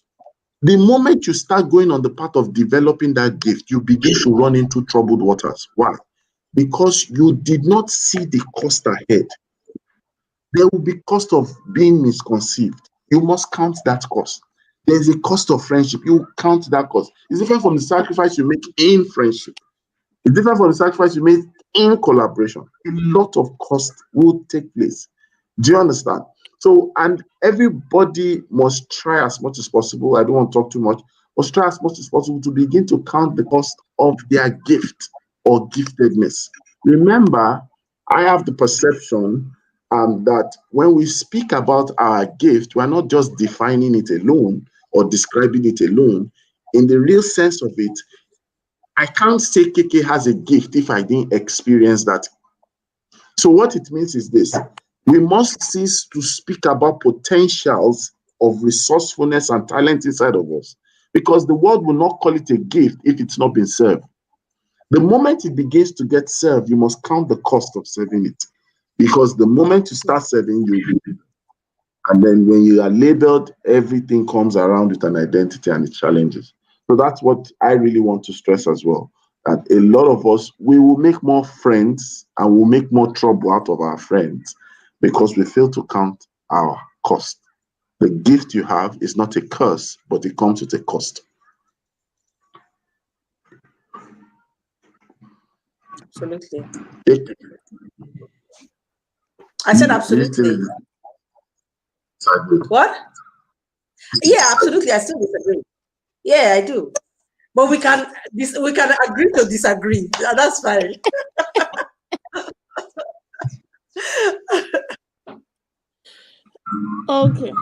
The moment you start going on the path of developing that gift, you begin to run into troubled waters. Why? Because you did not see the cost ahead. There will be cost of being misconceived. You must count that cost. There's a cost of friendship. You count that cost. It's different from the sacrifice you make in friendship. It's different from the sacrifice you make in collaboration. A lot of cost will take place. Do you understand? So, and everybody must try as much as possible. I don't want to talk too much. Must try as much as possible to begin to count the cost of their gift or giftedness. Remember, I have the perception that when we speak about our gift, we're not just defining it alone or describing it alone. In the real sense of it, I can't say KK has a gift if I didn't experience that. So what it means is this: we must cease to speak about potentials of resourcefulness and talent inside of us, because the world will not call it a gift if it's not been served. The moment it begins to get served, you must count the cost of serving it. Because the moment you start serving, and then when you are labeled, everything comes around with an identity and its challenges. So that's what I really want to stress as well. That a lot of us, we will make more friends and we'll make more trouble out of our friends because we fail to count our cost. The gift you have is not a curse, but it comes with a cost.
Absolutely. I said absolutely. What? Yeah, absolutely. I still disagree. Yeah, I do. But we can agree to disagree. That's fine.
Okay.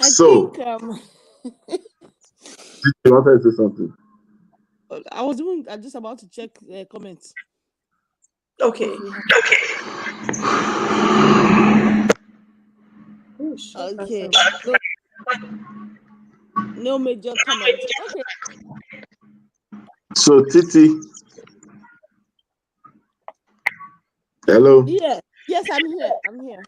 So,
think
you wanted to say something?
I'm just about to check comments.
Okay.
Okay. No major comments. Okay.
So, Titi. Hello.
Yeah. Yes, I'm here.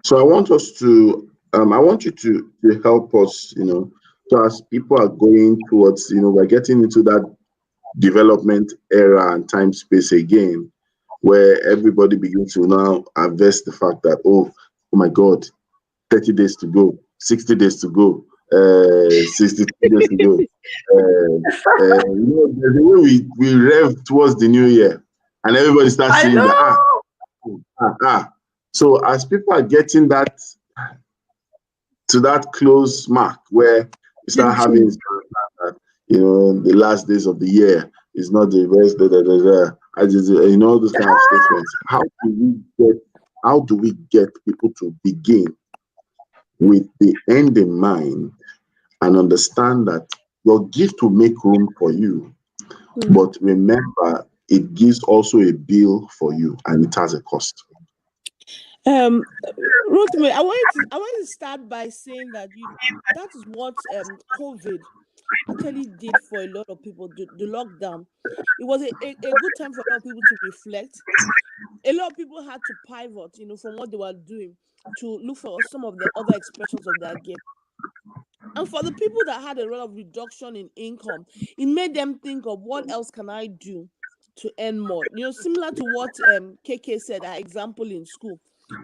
So I want us to, I want you to help us, so as people are going towards, we're getting into that development era and time space again, where everybody begins to now invest the fact that, oh my God, 30 days to go, 60 days to go, 62 days to go. There's a way we rev towards the new year, and everybody starts
I
saying that,
know.
So as people are getting that to that close mark where you start having that, the last days of the year is not the best, those kind of statements. How do we get people to begin with the end in mind and understand that your gift will make room for you, but remember it gives also a bill for you and it has a cost.
Rotimi, I wanted to start by saying that that is what COVID actually did for a lot of people. The lockdown, it was a good time for a lot of people to reflect. A lot of people had to pivot, from what they were doing to look for some of the other expressions of their gift. And for the people that had a lot of reduction in income, it made them think of what else can I do to earn more. Similar to what KK said, our example in school.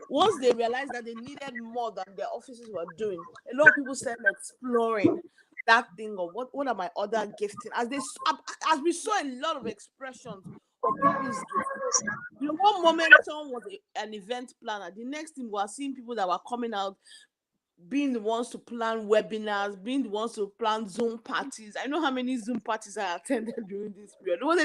Once they realized that they needed more than their offices were doing, a lot of people started exploring that thing of what are my other gifting. As we saw a lot of expressions of people's gifts. One moment someone was an event planner. The next thing we were seeing people that were coming out being the ones to plan webinars, being the ones to plan Zoom parties. I know how many Zoom parties I attended during this period. It was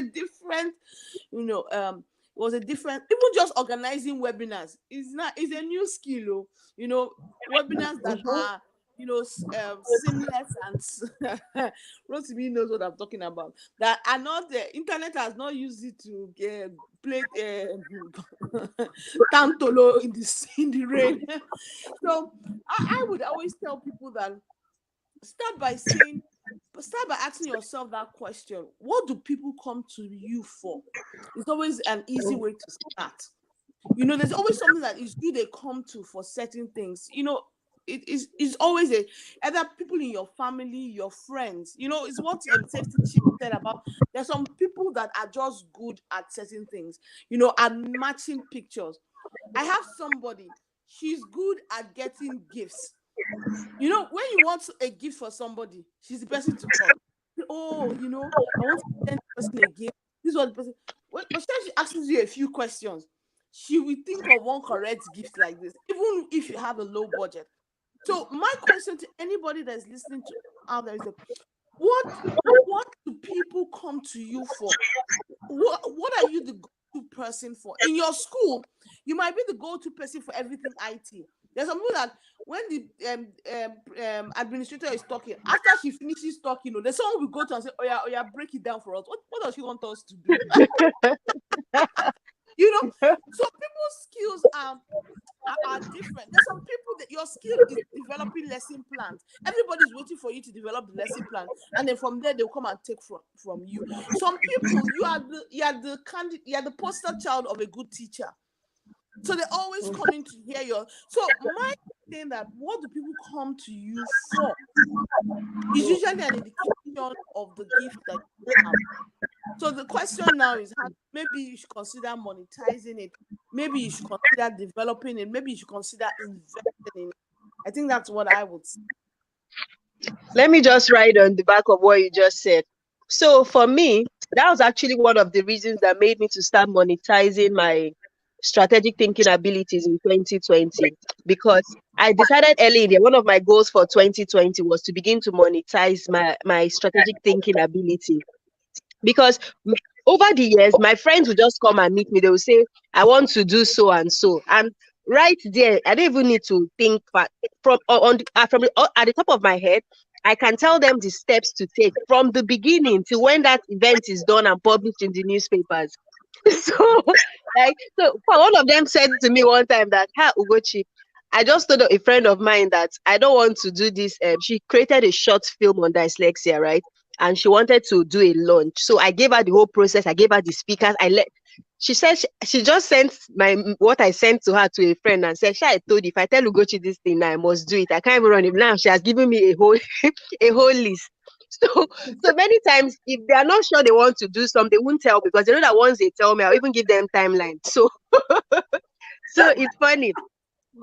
a different, even just organizing webinars is a new skill. Webinars that are seamless and Rotimi knows what I'm talking about. That are not the internet has not used it to play tantolo in the rain. So I would always tell people that start by asking yourself that question: what do people come to you for? It's always an easy way to start. There's always something that is you they come to for certain things. It's always either people in your family, your friends. It's what Safety Chief said about there's some people that are just good at certain things, at matching pictures. I have somebody, she's good at getting gifts. When you want a gift for somebody, she's the person to call. Oh, I want to send the person a gift. This was the person. But she asks you a few questions, she will think of one correct gift like this, even if you have a low budget. So my question to anybody that's listening to out there is what do people come to you for? What are you the go-to person for? In your school, you might be the go-to person for everything IT. There's some people that when the administrator is talking, after she finishes talking, there's someone will go to and say, oh yeah, break it down for us. What does she want us to do? So people's skills are different. There's some people that your skill is developing lesson plans. Everybody's waiting for you to develop the lesson plan, and then from there they'll come and take from you. Some people, you are the poster child of a good teacher. So they're always coming to hear your. So my thing that what do people come to you for? Is usually an indication of the gift that you have. So the question now is maybe you should consider monetizing it. Maybe you should consider developing it. Maybe you should consider investing in it. I think that's what I would say.
Let me just write on the back of what you just said. So for me, that was actually one of the reasons that made me to start monetizing my strategic thinking abilities in 2020, because I decided early in the year, one of my goals for 2020 was to begin to monetize my strategic thinking ability. Because over the years, my friends would just come and meet me. They would say, I want to do so and so. And right there, I don't even need to think at the top of my head. I can tell them the steps to take from the beginning to when that event is done and published in the newspapers. So one of them said to me one time that, "Ha, Ugochi, I just told a friend of mine that I don't want to do this." She created a short film on dyslexia, right? And she wanted to do a launch. So I gave her the whole process. I gave her the speakers. She said she just sent what I sent to her to a friend and said, I told you, if I tell Ugochi this thing now, I must do it. I can't even run it now. She has given me a whole list. So many times, if they are not sure they want to do something, they won't tell, because they know that once they tell me, I'll even give them timeline. So it's funny.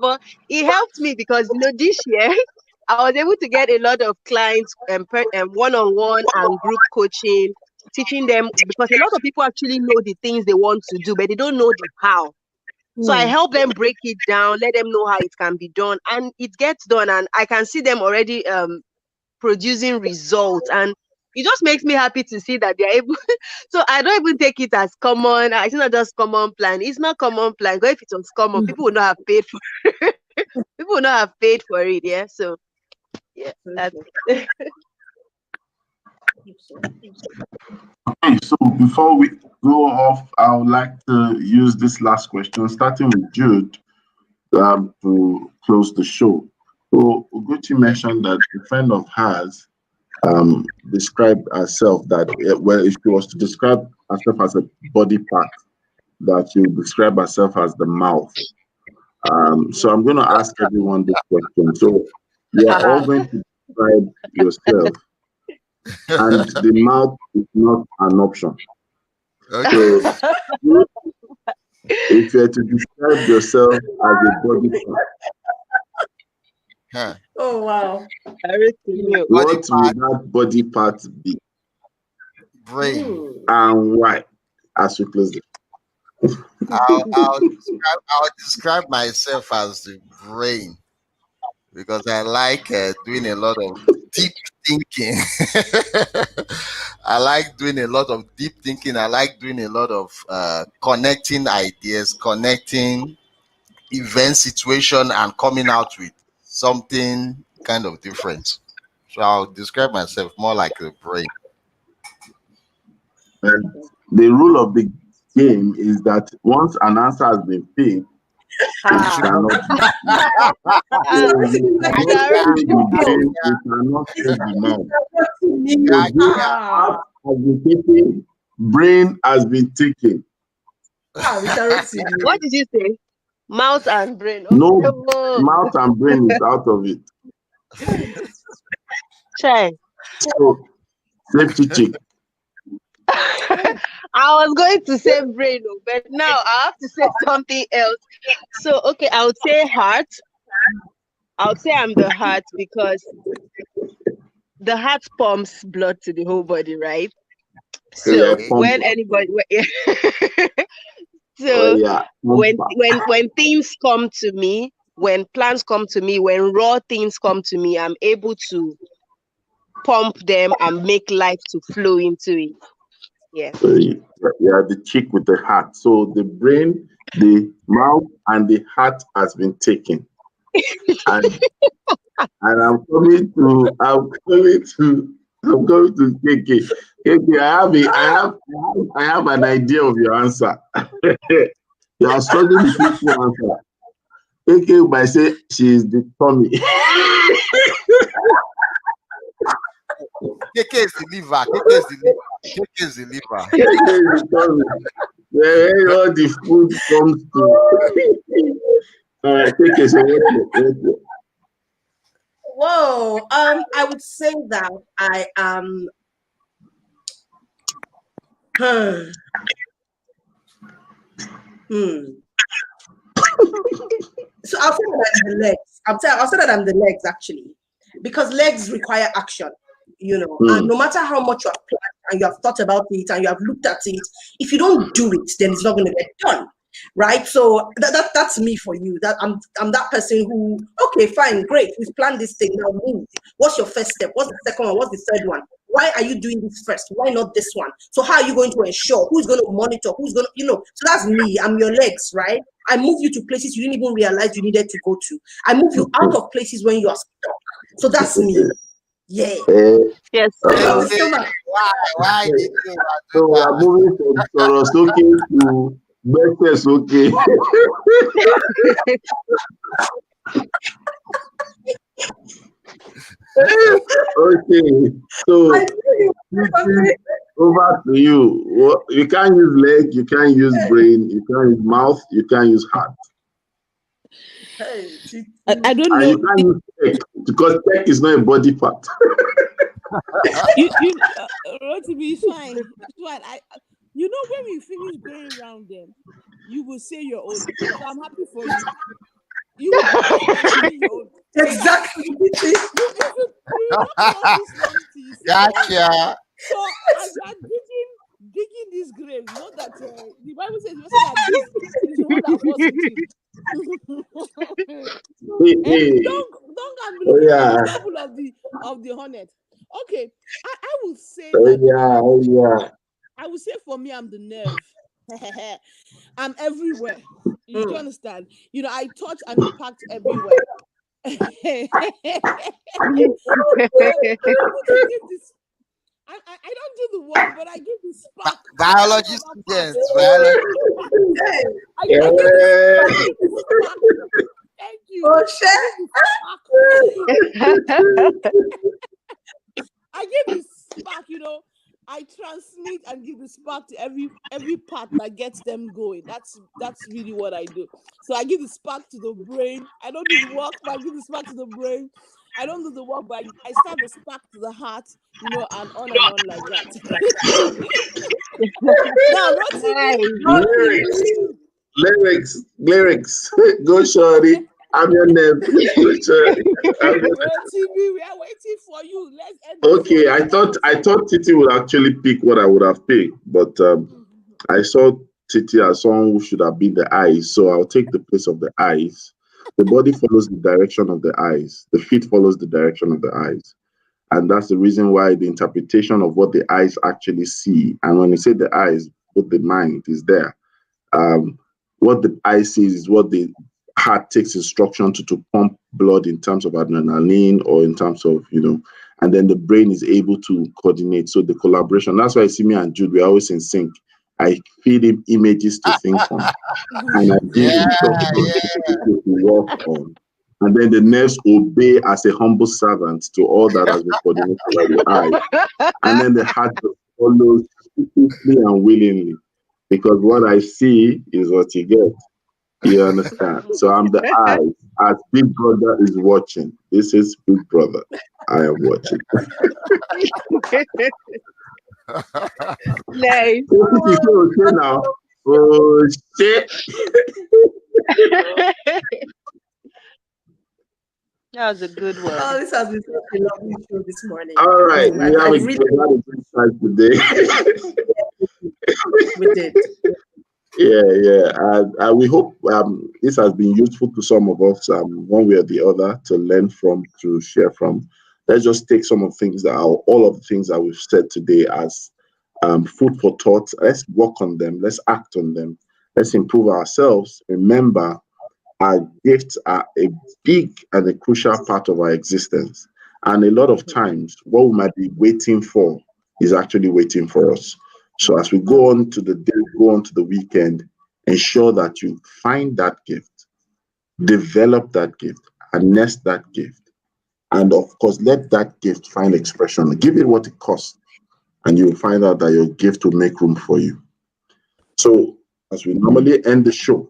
But it helped me because, this year, I was able to get a lot of clients one-on-one and group coaching, teaching them, because a lot of people actually know the things they want to do, but they don't know the how. So I help them break it down, let them know how it can be done, and it gets done. And I can see them already producing results, and it just makes me happy to see that they're able. So I don't even take it as common. It's not just common plan. It's not common plan. Because if it was common, people would not have paid for it. People would not have paid for it. Yeah. So yeah, that's it.
Okay, so before we go off, I would like to use this last question, starting with Jude, to close the show. So Ugochi mentioned that a friend of hers described herself that, if she was to describe herself as a body part, that she would describe herself as the mouth. So I'm going to ask everyone this question. So you are all going to describe yourself, and the mouth is not an option.
Okay.
So if you're to describe yourself as a body part,
Oh wow!
What would that body part be?
Brain.
And why? As we close it.
I'll describe myself as the brain, because I like doing a lot of deep thinking. I like doing a lot of deep thinking. I like doing a lot of connecting ideas, connecting event situation, and coming out with something kind of different. So I'll describe myself more like a brain.
And the rule of the game is that once an answer has been picked, it cannot brain has been taken.
What did you say? Mouth and brain.
No, mouth and brain is out of it.
Try.
So, safety check.
I was going to say brain, but now I have to say something else. So, okay, I would say heart. I would say I'm the heart, because the heart pumps blood to the whole body, right? So when anybody, when things come to me, when plans come to me, when raw things come to me, I'm able to pump them and make life to flow into it. Yeah.
So yeah, the chick with the heart. So the brain, the mouth, and the heart has been taken. And I'm coming to KK. KK, I have an idea of your answer. You are struggling with which answer. KK might say she is the tummy.
KK is the liver. KK is the liver. KK is the liver.
KK is the tummy. Where all the food comes to. All right, KK, so
Whoa, I would say that I am. So I'll say that I'm the legs. I'll say that I'm the legs, actually, because legs require action, and no matter how much you have planned and you have thought about it and you have looked at it, if you don't do it, then it's not going to get done. Right, so that's me for you. That I'm that person who, okay, fine, great, we've planned this thing, now move. What's your first step? What's the second one? What's the third one? Why are you doing this first? Why not this one? So how are you going to ensure? Who's going to monitor? Who's going to, so that's me. I'm your legs, right? I move you to places you didn't even realize you needed to go to. I move you out of places when you are stuck. So that's me. Yeah.
Yes.
Why did you do
So we are
that?
moving from Sorosoke to Bekesoke. Okay, so over to you. You can't use leg, you can't use brain, you can't use mouth, you can't use heart.
I don't
And
know.
you can't use tech because tech is not a body part.
Rotimi, it's fine. It's fine. When we finish going around them, you will say your own. So I'm happy for you. You will say your own.
Exactly.
You will not cross this line till you say your own.
Gotcha.
So as you are digging this grave, know that the Bible says the person that digs is the one that falls with you.
Hey.
Don't go and be looking for the double of the hornet. Okay, I will say that. I will say for me, I'm the nerve. I'm everywhere. You do understand? I touch and impact everywhere. I don't do the work, but I give the spark.
Biology students. Biology.
I give the spark. Thank you. I give the spark, I transmit and give the spark to every part that gets them going. That's really what I do. So I give the spark to the brain. I don't do the work, but I give the spark to the brain. I don't do the work, but I start the spark to the heart, and on like that. Now,
Lyrics. Go, shorty. I'm your name. Go, shorty.
TV, we are waiting for you. Let's end.
Okay, I thought Titi would actually pick what I would have picked, but I saw Titi as someone who should have been the eyes, so I'll take the place of the eyes. The body follows the direction of the eyes. The feet follows the direction of the eyes. And that's the reason why the interpretation of what the eyes actually see, and when you say the eyes, put the mind is there. What the eye sees is what the heart takes instruction to pump blood in terms of adrenaline or in terms of, and then the brain is able to coordinate. So the collaboration, that's why I see me and Jude, we're always in sync. I feed him images to think on, and I give him to work on. And then the nerves obey as a humble servant to all that has been coordinated by the eye. And then the heart follows swiftly and willingly, because what I see is what you get. You understand? So I'm the eye. As Big Brother is watching, this is Big Brother. I am watching.
Nice.
Okay now. Oh shit.
That was a good one.
Oh, this has been such a lovely show this morning.
All right, we have a good time today.
We did.
Yeah. And we hope this has been useful to some of us, one way or the other, to learn from, to share from. Let's just take some of the things all of the things that we've said today as food for thought. Let's work on them. Let's act on them. Let's improve ourselves. Remember, our gifts are a big and a crucial part of our existence. And a lot of times, what we might be waiting for is actually waiting for us. So as we go on to the day, go on to the weekend, ensure that you find that gift, develop that gift, harness that gift. And of course, let that gift find expression. Give it what it costs, and you'll find out that your gift will make room for you. So as we normally end the show,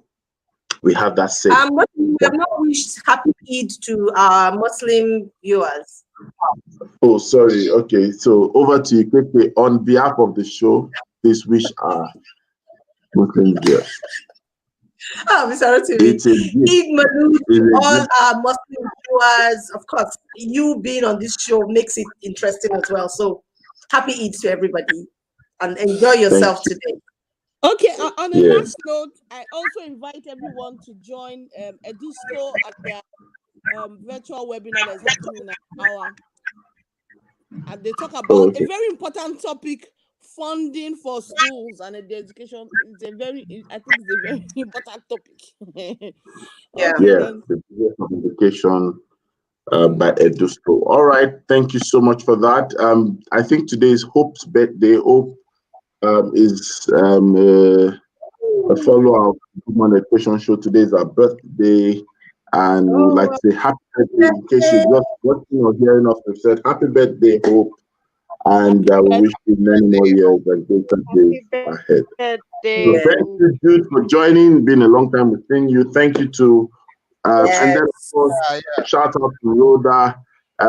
we have that saying.
We have not wished happy Eid to our Muslim viewers.
Oh, sorry. Okay, so over to you quickly. On behalf of the show, please wish our Muslim viewers.
Mr. Rotimi. Eid Mubarak to all our Muslim viewers. Of course, you being on this show makes it interesting as well. So happy Eid to everybody and enjoy yourself today.
Okay, on the last note, I also invite everyone to join Edusco at their virtual webinar that is happening in an hour. and they talk about a very important topic, funding for schools and the education. It's a very, I think it's a very important topic.
Yeah.
Okay, then.
The communication by EduSchool. All right, thank you so much for that. I think today is Hope's birthday. Hope is a follow-up on the education show. Today is her birthday, and we would like to say happy birthday. In case she's just watching or hearing us, we've said happy birthday, Hope, and we wish you many more years and greater days ahead. So thank you, Jude, for joining. It's been a long time with seeing you. Thank you to and then of course, shout out to Rhoda.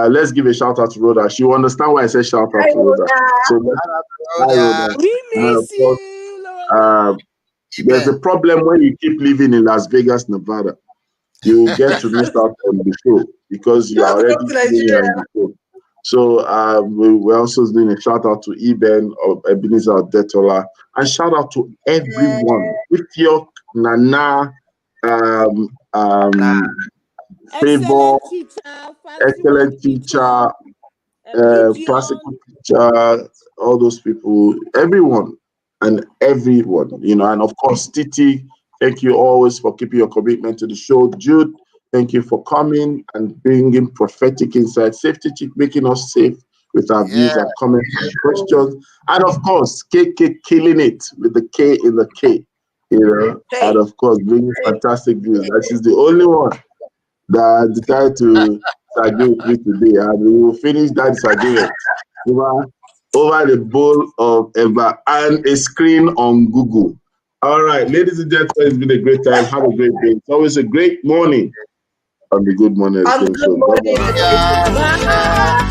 Let's give a shout out to Rhoda. She will understand why I said shout out to Rhoda. So hi, Rhoda.
We miss you, Loretta.
There's a problem when you keep living in Las Vegas, Nevada. You will get to miss out on the show because you are already living on the show. So we're also doing a shout out to Eben of Ebenezer Detola, and shout out to everyone. Ifyok, Nana, Favor, excellent teacher, classical teacher, all those people, everyone, and and of course, Titi, thank you always for keeping your commitment to the show. Jude, thank you for coming and bringing prophetic insight. Safety Chick, making us safe with our views and comments and questions. And of course, KK killing it with the K in the K. And of course, bringing fantastic views. That is the only one that decided to agree with me today. And we will finish that disagreement over the bowl of Eva and a screen on Google. All right, ladies and gentlemen, it's been a great time. Have a great day. It's always a great morning on the Good Morning Education Show.